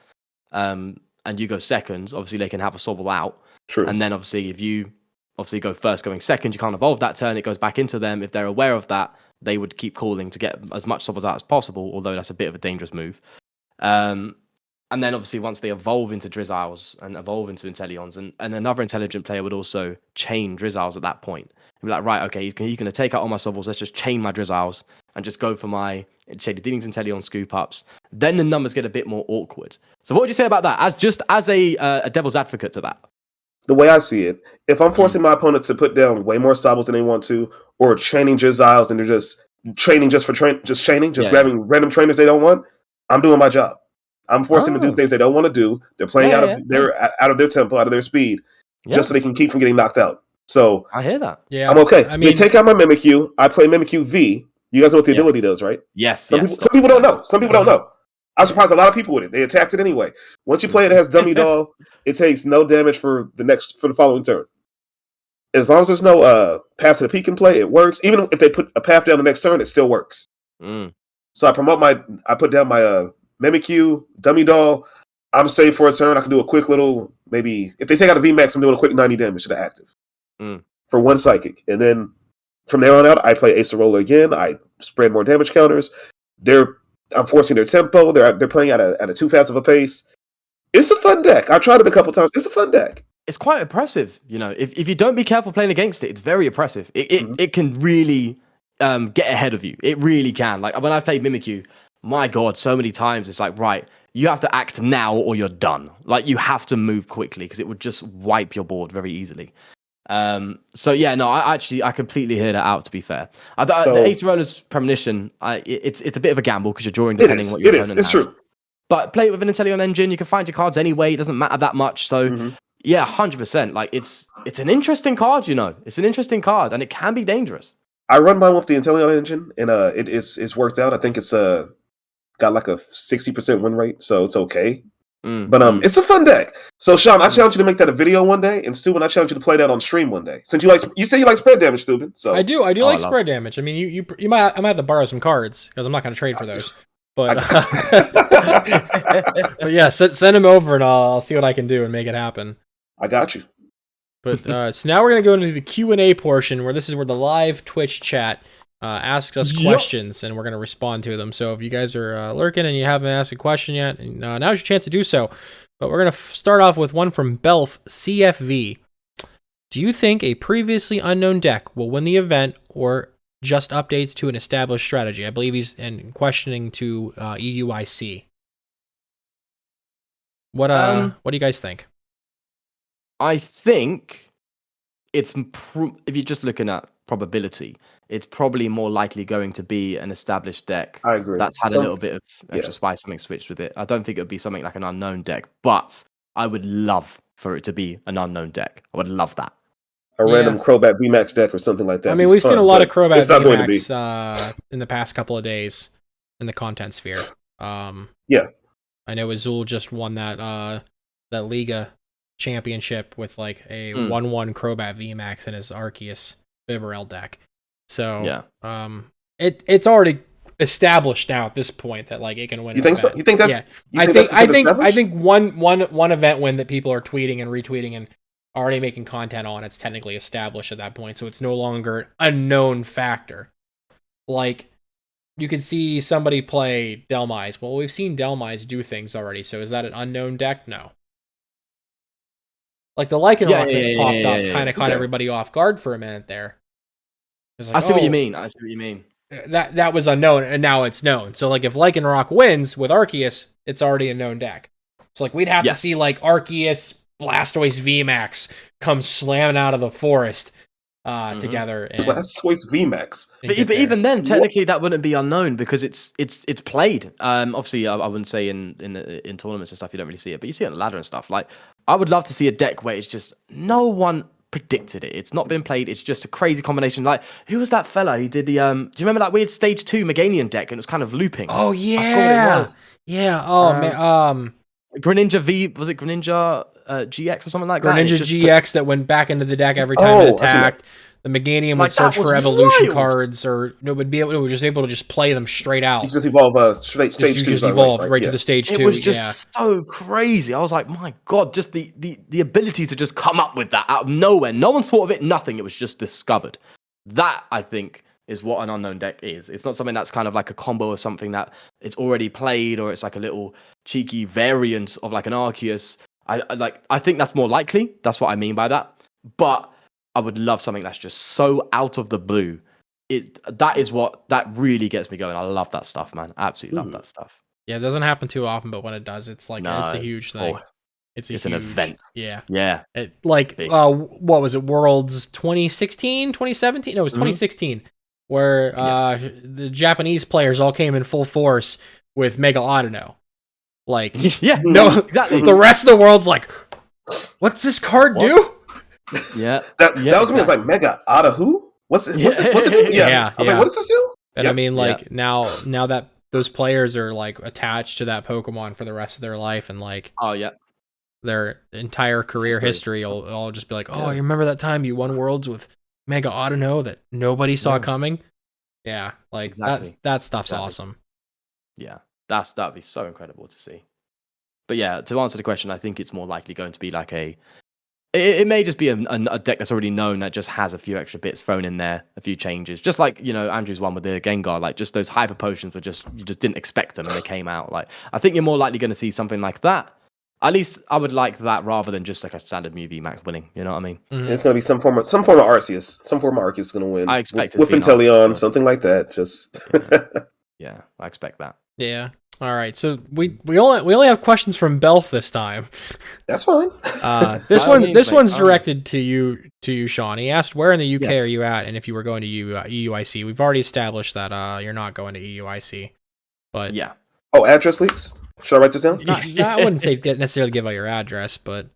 and you go second, obviously they can have a Sobble out. True. And then obviously if you go first going second, you can't evolve that turn, it goes back into them. If they're aware of that, they would keep calling to get as much Sobbles out as possible, although that's a bit of a dangerous move. And then obviously once they evolve into Drizziles and evolve into Inteleons, and another intelligent player would also chain Drizziles at that point. He'd be like, right, okay, he's going to take out all my Sobbles, let's just chain my Drizziles and just go for my Shaded Dealings Inteleon scoop ups. Then the numbers get a bit more awkward. So what would you say about that? As a devil's advocate to that? The way I see it, if I'm forcing my opponent to put down way more Sobbles than they want to, or chaining Drizziles and they're just training grabbing random trainers they don't want, I'm doing my job. I'm forcing them to do things they don't want to do. They're playing out of their tempo, out of their speed, just so they can keep from getting knocked out. So I hear that. Yeah, I'm okay. I mean, they take out my Mimikyu. I play Mimikyu V. You guys know what the ability does, right? Yes. Some people don't know. Some people don't know. I'm surprised a lot of people with it. They attacked it anyway. Once you play it, it has Dummy Doll. It takes no damage for the following turn. As long as there's no path to the peak in play, it works. Even if they put a path down the next turn, it still works. So I put down my Mimikyu, Dummy Doll. I'm safe for a turn. I can do a quick little, maybe if they take out a VMAX, I'm doing a quick 90 damage to the active for 1 psychic. And then from there on out, I play Acerola again. I spread more damage counters. I'm forcing their tempo. They're playing at a too fast of a pace. It's a fun deck. I've tried it a couple times. It's a fun deck. It's quite oppressive, If you don't be careful playing against it, it's very oppressive. It can really get ahead of you. It really can. Like when I've played Mimikyu, my God, so many times it's like, right, you have to act now or you're done. Like you have to move quickly because it would just wipe your board very easily. So yeah, no, I completely hear that out, to be fair. The Acerola's Premonition, it's a bit of a gamble because you're drawing depending on what your opponent has. It's true. But play it with an Inteleon engine, you can find your cards anyway, it doesn't matter that much. So yeah, 100%. Like it's an interesting card, It's an interesting card and it can be dangerous. I run mine with the Inteleon engine and it's worked out. I think it's got like a 60% win rate, so it's okay. But it's a fun deck. So Sean, I challenge you to make that a video one day, and Steuben, I challenge you to play that on stream one day. Since you say you like spread damage, Steuben. So I do like spread damage. I mean, you might have to borrow some cards because I'm not going to trade for those. But but yeah, send them over and I'll see what I can do and make it happen. I got you. But so now we're going to go into the Q&A portion where this is where the live Twitch chat asks us questions and we're going to respond to them. So if you guys are lurking and you haven't asked a question yet, now's your chance to do so. But we're going to start off with one from Belf CFV. Do you think a previously unknown deck will win the event or just updates to an established strategy? I believe he's questioning to EUIC. What do you guys think? I think it's if you're just looking at probability, it's probably more likely going to be an established deck. I agree. That's had a little bit of extra spice, something switched with it. I don't think it would be something like an unknown deck, but I would love for it to be an unknown deck. I would love that. A random Crobat VMAX deck or something like that. I mean, we've seen a lot of Crobat VMAX in the past couple of days in the content sphere. Yeah. I know Azul just won that Liga championship with like a 1/1 Crobat VMAX in his Arceus Bibarel deck. So it's already established now at this point that like it can win. You think so? You think that's? Yeah. I think one event win that people are tweeting and retweeting and already making content on, it's technically established at that point, so it's no longer a known factor. Like, you could see somebody play Delmise. Well, we've seen Delmise do things already, so is that an unknown deck? No. Like, the Lycanroc that popped up kind of caught everybody off guard for a minute there. Like, I see what you mean. That was unknown, and now it's known. So, like, if Lycanroc wins with Arceus, it's already a known deck. So, like, we'd have to see, like, Arceus Blastoise VMAX come slamming out of the forest together. And Blastoise VMAX. But even then, technically, that wouldn't be unknown because it's played. Obviously, I wouldn't say in tournaments and stuff you don't really see it, but you see it on the ladder and stuff. Like, I would love to see a deck where it's just no one predicted it. It's not been played. It's just a crazy combination. Like, who was that fella? He did the do you remember that weird stage 2 Meganium deck and it was kind of looping? Oh yeah, I forgot what it was. Yeah. Oh man. Greninja V, was it Greninja GX or something like that? Greninja GX that went back into the deck every time it attacked. The Meganium would search for evolution cards, or it would just able to just play them straight out. You just evolve stage 2. Just evolve right to the stage 2. It was just so crazy. I was like, my god, just the ability to just come up with that out of nowhere. No one thought of it. Nothing. It was just discovered. That I think is what an unknown deck is. It's not something that's kind of like a combo or something that it's already played, or it's like a little cheeky variant of like an Arceus. I think that's more likely. That's what I mean by that. But I would love something that's just so out of the blue. That really gets me going. I love that stuff, man. Absolutely love that stuff. Yeah, it doesn't happen too often, but when it does, it's like it's a huge thing. It's an event. Yeah. What was it? Worlds 2016, 2017? No, it was 2016, where the Japanese players all came in full force with Mega Audino. Like, no, exactly. The rest of the world's like, what's this card do? Yeah, that was me. It's like Mega Otta who? What's it do? Yeah. I was like, what does this do? And I mean, like now that those players are like attached to that Pokemon for the rest of their life, and like their entire career history, will just be like, oh, you remember that time you won Worlds with Mega Audino that nobody saw coming? Yeah, like that stuff's awesome. Yeah, that'd be so incredible to see. But yeah, to answer the question, I think it's more likely going to be like it may just be a deck that's already known that just has a few extra bits thrown in there, a few changes. Just like, Andrew's one with the Gengar, like just those hyper potions were you just didn't expect them and they came out. Like, I think you're more likely going to see something like that. At least I would like that rather than just like a standard Mew VMAX winning. You know what I mean? Mm-hmm. It's going to be some form of Arceus. Some form of Arceus is going to win. I expect with Inteleon, something like that. Just yeah, I expect that. Yeah. All right, so we only have questions from Belf this time. That's fine. This one's directed to you, Sean. He asked, "Where in the UK are you at, and if you were going to EUIC?" We've already established that you're not going to EUIC, but yeah. Oh, address leaks. Should I write this down? I wouldn't say necessarily give out your address, but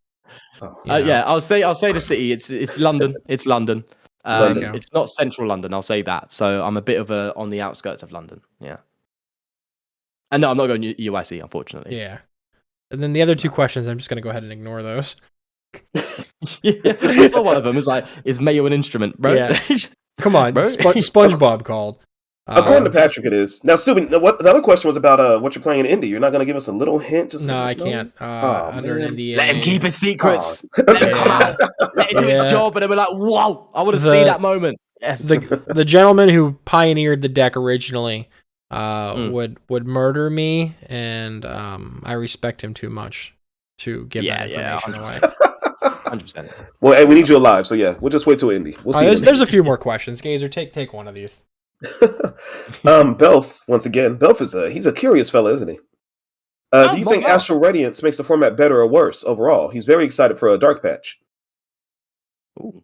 I'll say the city. It's London. It's London. It's not central London. I'll say that. So I'm a bit of on the outskirts of London. Yeah. And no, I'm not going to UIC, unfortunately. Yeah. And then the other two questions, I'm just gonna go ahead and ignore those. I saw one of them. It's like, is Mayo an instrument, bro? Yeah. Come on, Bro? SpongeBob called. According to Patrick, it is. Now, Subin, what the other question was about what you're playing in Indie. You're not going to give us a little hint? Just No, I can't. Under man. NDA. Let him keep his secrets. Oh. Let him come out. Let it do its job. And then we're like, whoa, I want to see that moment. Yes. The gentleman who pioneered the deck originally would murder me, and I respect him too much to give that information away. 100%. Well, hey, we need you alive, so yeah, we'll just wait till Indie. We'll see. There's a few more questions. Gazer, take one of these. Belf, once again. Belf is he's a curious fella, isn't he? Do you think Astral Radiance makes the format better or worse overall? He's very excited for a dark patch. Ooh.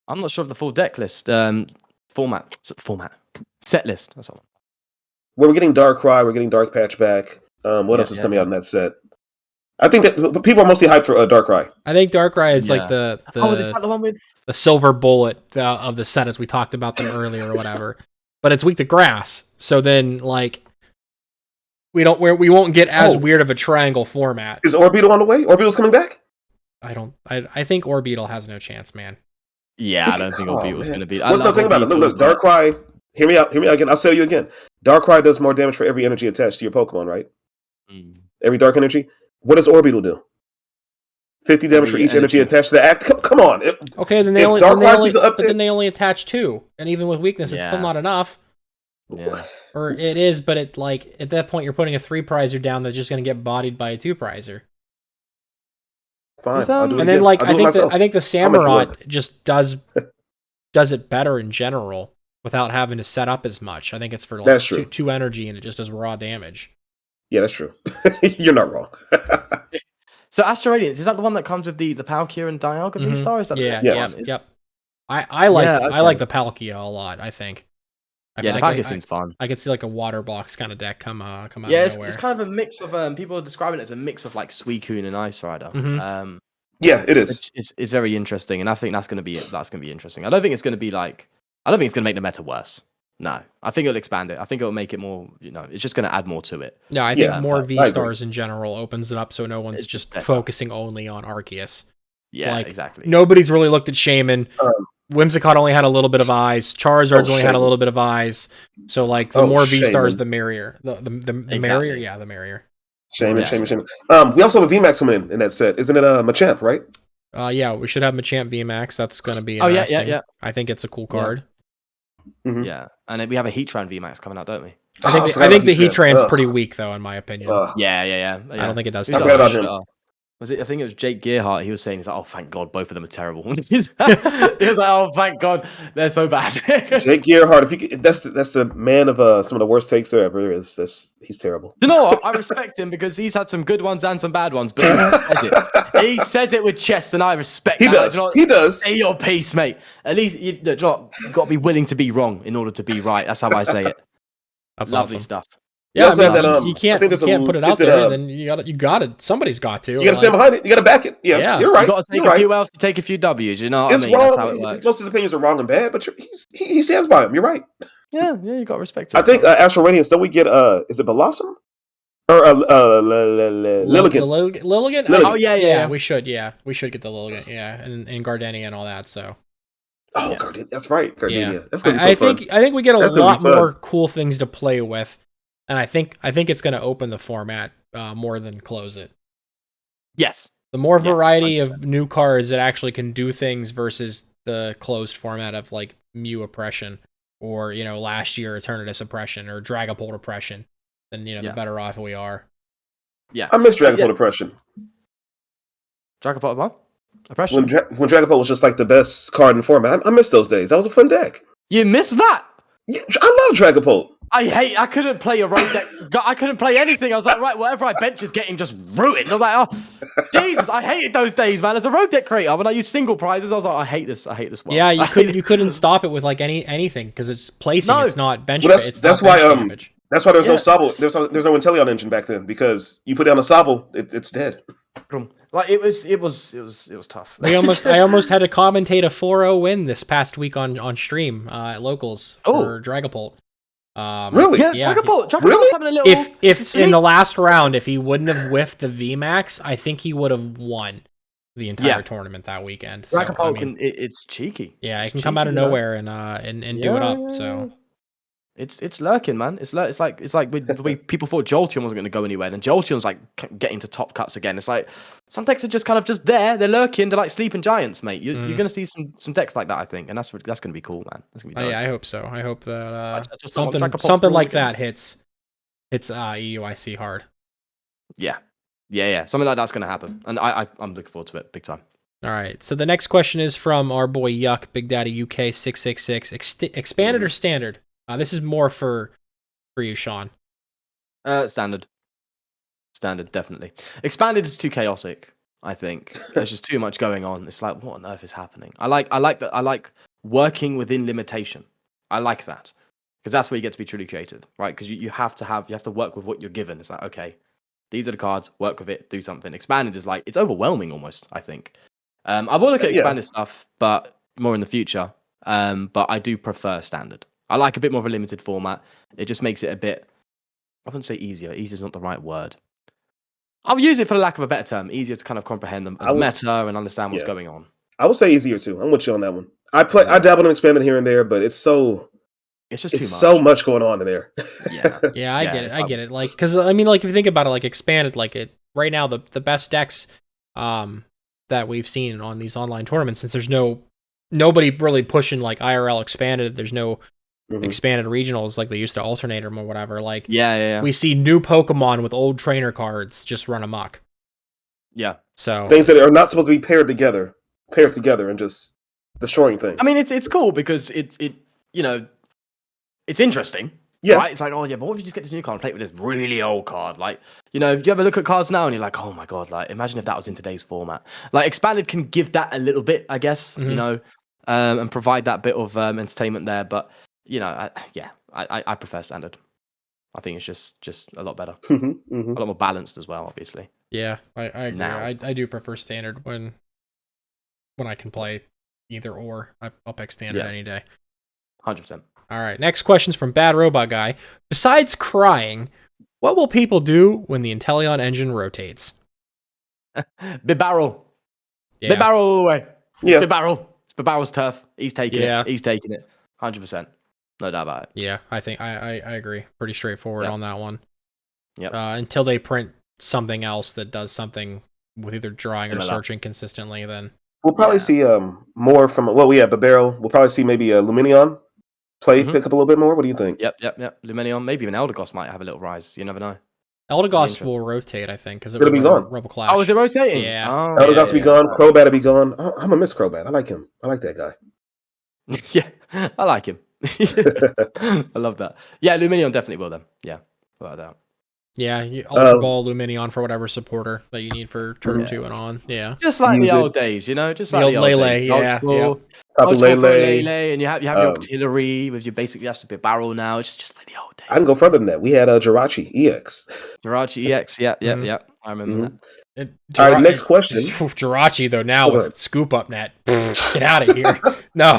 I'm not sure of the full deck list. Format. Set list. That's all. Well, we're getting Darkrai, we're getting Dark Patch back. What else is coming out in that set? I think that people are mostly hyped for Darkrai. I think Darkrai is like the is that the one with the silver bullet of the set, as we talked about them earlier or whatever. But it's weak to grass, so then like we won't get as weird of a triangle format. Is Orbeetle on the way? Orbeetle's coming back? I think Orbeetle has no chance, man. Yeah, I don't think Orbeetle's going to be. No, think about it. Look, Darkrai. Hear me out again. I'll sell you again. Darkrai does more damage for every energy attached to your Pokemon, right? Every dark energy. What does Orbeetle do? 50 damage for each energy attached to the act. Come on. Okay, then they only attach 2, and even with weakness, it's still not enough. Yeah. Or it is, but it like at that point you're putting a 3-prizer down that's just going to get bodied by a 2-prizer. Fine. And then like I think the Samurott just does it better in general without having to set up as much. I think it's for like 2 energy and it just does raw damage. Yeah, that's true. You're not wrong. So Astral Radiance, is that the one that comes with the Palkia and Dialga V-Star? Is that yep. I like the Palkia a lot, I think. The Palkia seems fun. I could see like a water box kind of deck come out of nowhere. It's kind of a mix of people are describing it as a mix of like Suicune and Ice Rider. Yeah, it is. It's very interesting, and I think that's going to be interesting. I don't think it's going to make the meta worse. No, I think it'll expand it. I think it'll make it more. It's just going to add more to it. No, I think more V-Stars in general opens it up, so no one's just focusing only on Arceus. Yeah, exactly. Nobody's really looked at Shaman. Whimsicott only had a little bit of eyes. Charizard's only had a little bit of eyes. So like the more V-Stars, the merrier. The merrier, the merrier. Shaman. We also have a VMAX coming in that set. Isn't it Machamp, right? Yeah, we should have Machamp VMAX. That's going to be interesting. Yeah. I think it's a cool card. Mm-hmm. Yeah, and then we have a Heatran VMAX coming out, don't we? I think the Heatran's pretty weak, though, in my opinion. Yeah. I don't think it does. I forgot about him. I think it was Jake Gearhart. He was saying, he's like, oh, thank God, both of them are terrible. He was like, oh, thank God, they're so bad. Jake Gearhart, that's the man of some of the worst takes there ever is. He's terrible. You know what? I respect him because he's had some good ones and some bad ones, but he says it with chest, and I respect that. He does. Say your piece, mate. At least you've got to be willing to be wrong in order to be right. That's how I say it. That's lovely awesome stuff. Yeah, you can't put it out there. Then you got it. Somebody's got to. You got to stand behind it. You got to back it. Yeah, you're right. You got to take a few L's to take a few W's. You know what I mean? Wrong. That's how it works. Most of his opinions are wrong and bad, but he stands by them. You're right. Yeah, you got to respect it. I think Astral Radiance. Don't we get is it Blossom or Lilligant? Lilligant? Oh yeah. We should get the Lilligant. Yeah, and Gardenia and all that. So. Oh, Gardenia. That's right. Gardenia. Yeah. That's gonna be so fun. I think we get a lot more cool things to play with. And I think it's going to open the format more than close it. Yes. The more variety of new cards that actually can do things versus the closed format of like Mew Oppression or, last year Eternatus Oppression or Dragapult Oppression, then, the better off we are. Yeah. I miss Dragapult Oppression. Dragapult what? Oppression? When Dragapult was just like the best card in the format. I miss those days. That was a fun deck. You miss that? Yeah, I love Dragapult. I couldn't play a road deck. I couldn't play anything. I was like, right, whatever I bench is getting just ruined. I was like, oh, Jesus, I hated those days, man. As a road deck creator, when I used single prizes, I was like, I hate this world. Yeah, you couldn't stop it with like anything because it's placing. No. It's not bench. Well, that's why there's no Sobble. There's no Inteleon engine back then because you put down a Sobble, it's dead. Like it was tough. I almost had to commentate a 4-0 win this past week on stream at locals for Dragapult. Really? Yeah, Yeah, Dragon Ball. Dragon really? Ball's having a little. if in the last round, if he wouldn't have whiffed the VMAX, I think he would have won the entire tournament that weekend. Dragon So, Ball I mean, it's cheeky. yeah, it It's can come cheeky, out of you know? nowhere and do it up. So it's lurking, man. It's like the way people thought Jolteon wasn't going to go anywhere. Then Jolteon's like getting to top cuts again. It's like some decks are just kind of just there. They're lurking. They're like sleeping giants, mate. You're going to see some decks like that, I think, and that's going to be cool, man. That's going to be dope. yeah, I hope so. I hope that I just don't want Dragon Ball something to like again. that hits EUIC hard. Yeah. Something like that's going to happen, and I'm looking forward to it big time. All right. So the next question is from our boy Yuck Big Daddy UK 666. Expanded or standard? This is more for you, Sean. Standard, definitely. Expanded is too chaotic. I think there's just too much going on. It's like, what on earth is happening? I like working within limitation. I like that because that's where you get to be truly creative, right? Because you have to work with what you're given. It's like, okay, these are the cards. Work with it. Do something. Expanded is like it's overwhelming almost. I think. I will look at expanded stuff, but more in the future. But I do prefer standard. I like a bit more of a limited format. It just makes it a bit, I wouldn't say easier. Easier is not the right word. I'll use it for the lack of a better term. Easier to kind of comprehend the meta and understand what's going on. I would say easier too. I'm with you on that one. I dabbled in expanded here and there, but it's just too much. So much going on in there. Yeah, I get it. Like, because I mean, like if you think about it, like expanded, like it right now, the best decks, that we've seen on these online tournaments, since there's nobody really pushing like IRL expanded. There's no expanded regionals like they used to alternate them or whatever. Like, we see new Pokemon with old trainer cards just run amok. Yeah. So things that are not supposed to be paired together and just destroying things. I mean, it's cool because it's interesting. Yeah. Right? It's like, oh yeah, but what if you just get this new card and play it with this really old card? Like, do you ever look at cards now and you're like, oh my god, like imagine if that was in today's format. Like expanded can give that a little bit, I guess, and provide that bit of entertainment there. But I prefer standard. I think it's just a lot better, a lot more balanced as well, obviously. Yeah, I agree. Now. I do prefer standard when I can play either or. I'll pick standard any day. 100%. All right, next question's from Bad Robot Guy. Besides crying, what will people do when the Inteleon engine rotates? Big barrel. Yeah. Big barrel away. Yeah. Big barrel. Big barrel's turf. He's taking it. He's taking it. 100%. No doubt about it. Yeah, I think I agree. Pretty straightforward on that one. Yep. Until they print something else that does something with either drawing or searching consistently, then we'll probably see more from the barrel. We'll probably see maybe a Luminion pick up a little bit more. What do you think? Yep. Luminion, maybe even Eldegoss might have a little rise. You never know. Eldegoss will rotate, I think, because it'll be gone. Rebel Clash. Oh, is it rotating? Yeah. Eldegoss will be gone. Crobat will be gone. Oh, I'm gonna miss Crobat. I like him. I like that guy. Yeah, I like him. I love that. Yeah, Luminion definitely will then. Yeah, without a doubt. Yeah, Ultra Ball, Luminion for whatever supporter that you need for turn 2 and on. Yeah, just like the old days, just like the old Lele. Days. Lele, and you have your artillery with your basically has to be a barrel now. It's just like the old days. I can go further than that. We had Jirachi EX. Jirachi EX, yeah. I remember that. All right, next question. Jirachi though now with scoop up net. Get out of here. No.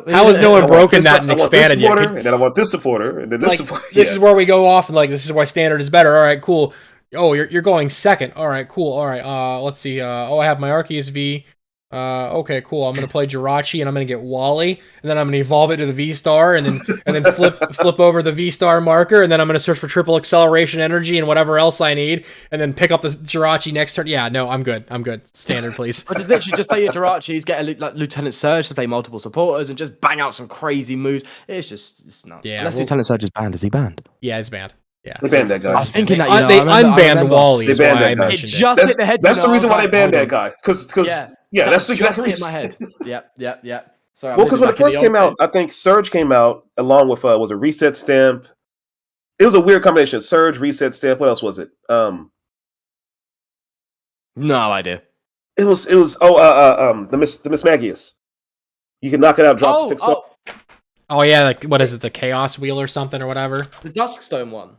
How has no one broken that and expanded yet? And then I want this supporter, and then this supporter. This is where we go off and like this is why standard is better. All right, cool. Oh, you're going second. All right, cool. All right. Let's see. I have my Arceus V. Okay, cool. I'm gonna play Jirachi and I'm gonna get Wally, and then I'm gonna evolve it to the V-Star, and then flip over the V-Star marker, and then I'm gonna search for triple acceleration energy and whatever else I need, and then pick up the Jirachi next turn. Yeah, no, I'm good. Standard, please. I just literally just play your Jirachis, get a Lieutenant Surge to play multiple supporters, and just bang out some crazy moves. It's nuts. Yeah, unless Lieutenant Surge is banned. Is he banned? Yeah, he's banned. Yeah, they banned that guy. I was thinking that they unbanned Wally. They banned that guy. That's the reason why they banned that guy. Because that's exactly in my head. Yep. Sorry, well, because when it first came out, I think Surge came out along with was a Reset Stamp. It was a weird combination: Surge, Reset Stamp. What else was it? No idea. It was the Miss Magius. You can knock it out, drop 6. Oh yeah, like what is it? The Chaos Wheel or something or whatever. The Duskstone one.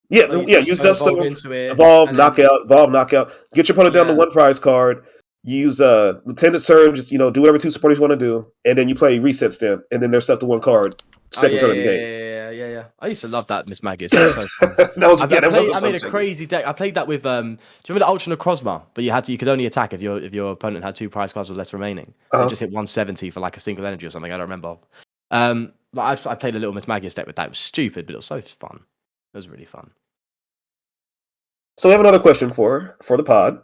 Yeah. Use Duskstone. Evolve, knockout. Get your opponent down to 1 prize card. Use Lieutenant Surge. Do whatever 2 supporters you want to do, and then you play Reset Stamp, and then they're set to 1 card. second turn of the game. Yeah. I used to love that Miss Magus. That was so fun. That was I fun made a change. crazy deck. I played that with do you remember the Ultra Necrozma? But you could only attack if your opponent had 2 prize cards or less remaining. They just hit 170 for like a single energy or something. I don't remember. But I played a little Miss Magus deck with that. It was stupid, but it was so fun. It was really fun. So we have another question for the pod.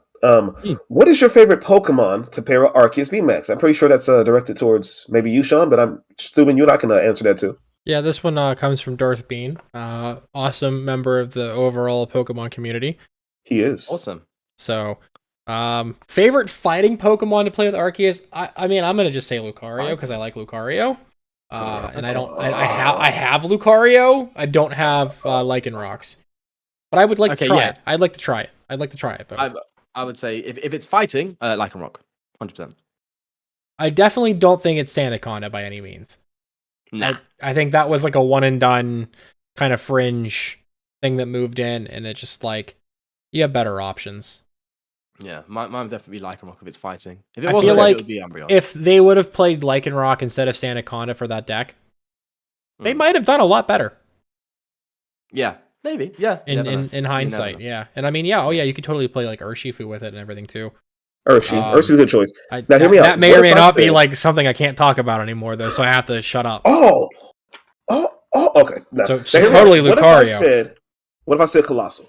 What is your favorite Pokemon to pair with Arceus VMAX? I'm pretty sure that's directed towards maybe you, Sean, but I'm assuming you and I can answer that too. Yeah, this one comes from Darth Bean, awesome member of the overall Pokemon community. He is awesome. So, favorite fighting Pokemon to play with Arceus? I mean, I'm gonna just say Lucario because I like Lucario, and I have Lucario. I don't have Lycanrocs, but I would like to try it. I'd like to try it. But I would say if it's fighting, Lycanroc, 100%. I definitely don't think it's Sandaconda by any means. Nah. I think that was like a one and done kind of fringe thing that moved in, and it's just like you have better options. Yeah, mine would definitely be Lycanroc if it's fighting. If I feel like it would be Umbreon. If they would have played Lycanroc instead of Sandaconda for that deck, they might have done a lot better. Yeah, maybe. Yeah. In hindsight, yeah. And I mean, you could totally play like Urshifu with it and everything too. Urshifu's a good choice. Now hear me out. That may or may not be like something I can't talk about anymore though, so I have to shut up. Oh, okay. Now, so totally Lucario. What if I said Colossal?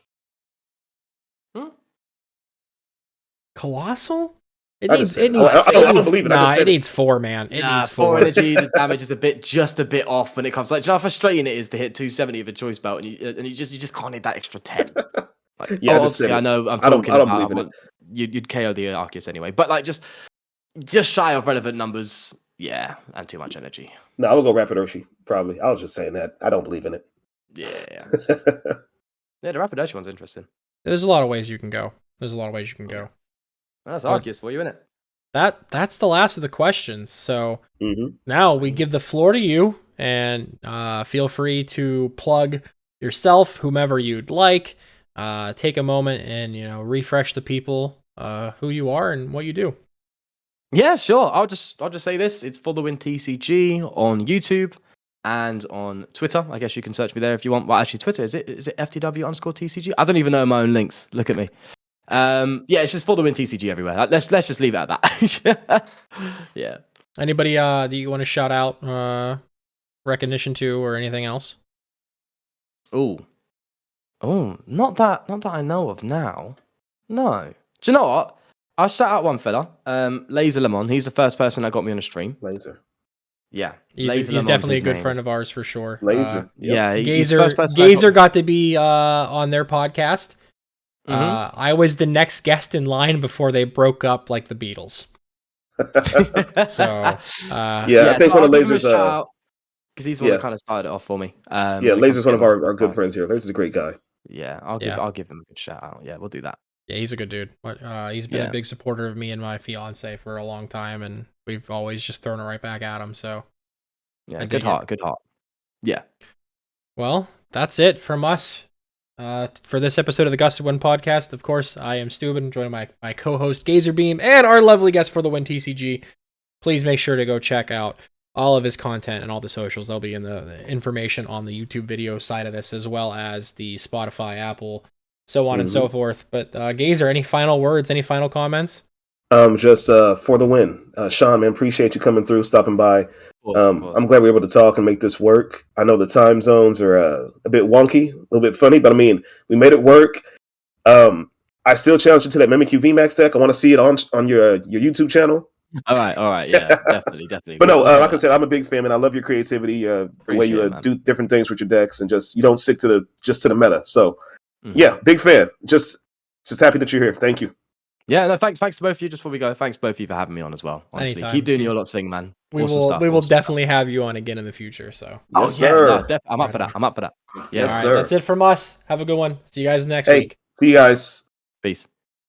Colossal? It I needs don't believe it. It needs 4, man. It needs 4. 4 energy. The damage is just a bit off when it comes. Like, do you know how frustrating it is to hit 270 of a choice belt, and you just can't hit that extra 10. Like, yeah, obviously, I know I'm talking. I don't believe in it. You'd KO the Arceus anyway, but like just shy of relevant numbers, yeah, and too much energy. No, I would go Rapid Urshi, probably. I was just saying that. I don't believe in it. Yeah. Yeah, the Rapid Urshi one's interesting. There's a lot of ways you can go. That's Arceus for you, isn't it? That's the last of the questions. So now we give the floor to you, and feel free to plug yourself, whomever you'd like. Take a moment and refresh the people who you are and what you do. Yeah, sure. I'll just say this: it's For the Win TCG on YouTube and on Twitter. I guess you can search me there if you want. Well, actually, Twitter is it FTW_TCG? I don't even know my own links. Look at me. Yeah, it's just For the Win TCG everywhere. Let's just leave it at that. Yeah. Anybody that you want to shout out recognition to or anything else? Oh, not that I know of now. No. Do you know what? I'll shout out one fella. Laser Lemon. He's the first person that got me on a stream. Laser. Yeah. He's definitely a good friend of ours for sure. Laser. Yeah. Gazer got to be on their podcast. I was the next guest in line before they broke up like the Beatles. So I think one of Laser's because he's the one that kind of started it off for me. Laser's one of our good friends here. Laser's a great guy. Yeah, I'll give him a good shout out. Yeah, we'll do that. Yeah, he's a good dude. He's been a big supporter of me and my fiance for a long time, and we've always just thrown it right back at him. So yeah, good heart. Yeah. Well, that's it from us for this episode of the Gust Win podcast. Of course, I am Steuben, joined by my co-host Gazerbeam and our lovely guest For the Win TCG. Please make sure to go check out all of his content and all the socials. They'll be in the information on the YouTube video side of this, as well as the Spotify, Apple, so on and so forth. But Gazer, any final words, any final comments? Just For the Win. Sean, man, appreciate you coming through, stopping by. Of course. I'm glad we were able to talk and make this work. I know the time zones are a bit wonky, a little bit funny, but I mean, we made it work. I still challenge you to that Mimikyu VMAX deck. I want to see it on your YouTube channel. All right, yeah, definitely. But no, like I said, I'm a big fan, and I love your creativity, the way you do different things with your decks, and you don't stick to the meta. So, yeah, big fan. Just happy that you're here. Thank you. Yeah, no, thanks to both of you. Just before we go, thanks both of you for having me on as well. Honestly, anytime. Keep doing your lots thing, man. We will definitely have you on again in the future. So, yes, sir. Yeah, I'm up for that. Yes, all right, sir. that's it from us. Have a good one. See you guys next week. See you guys. Peace.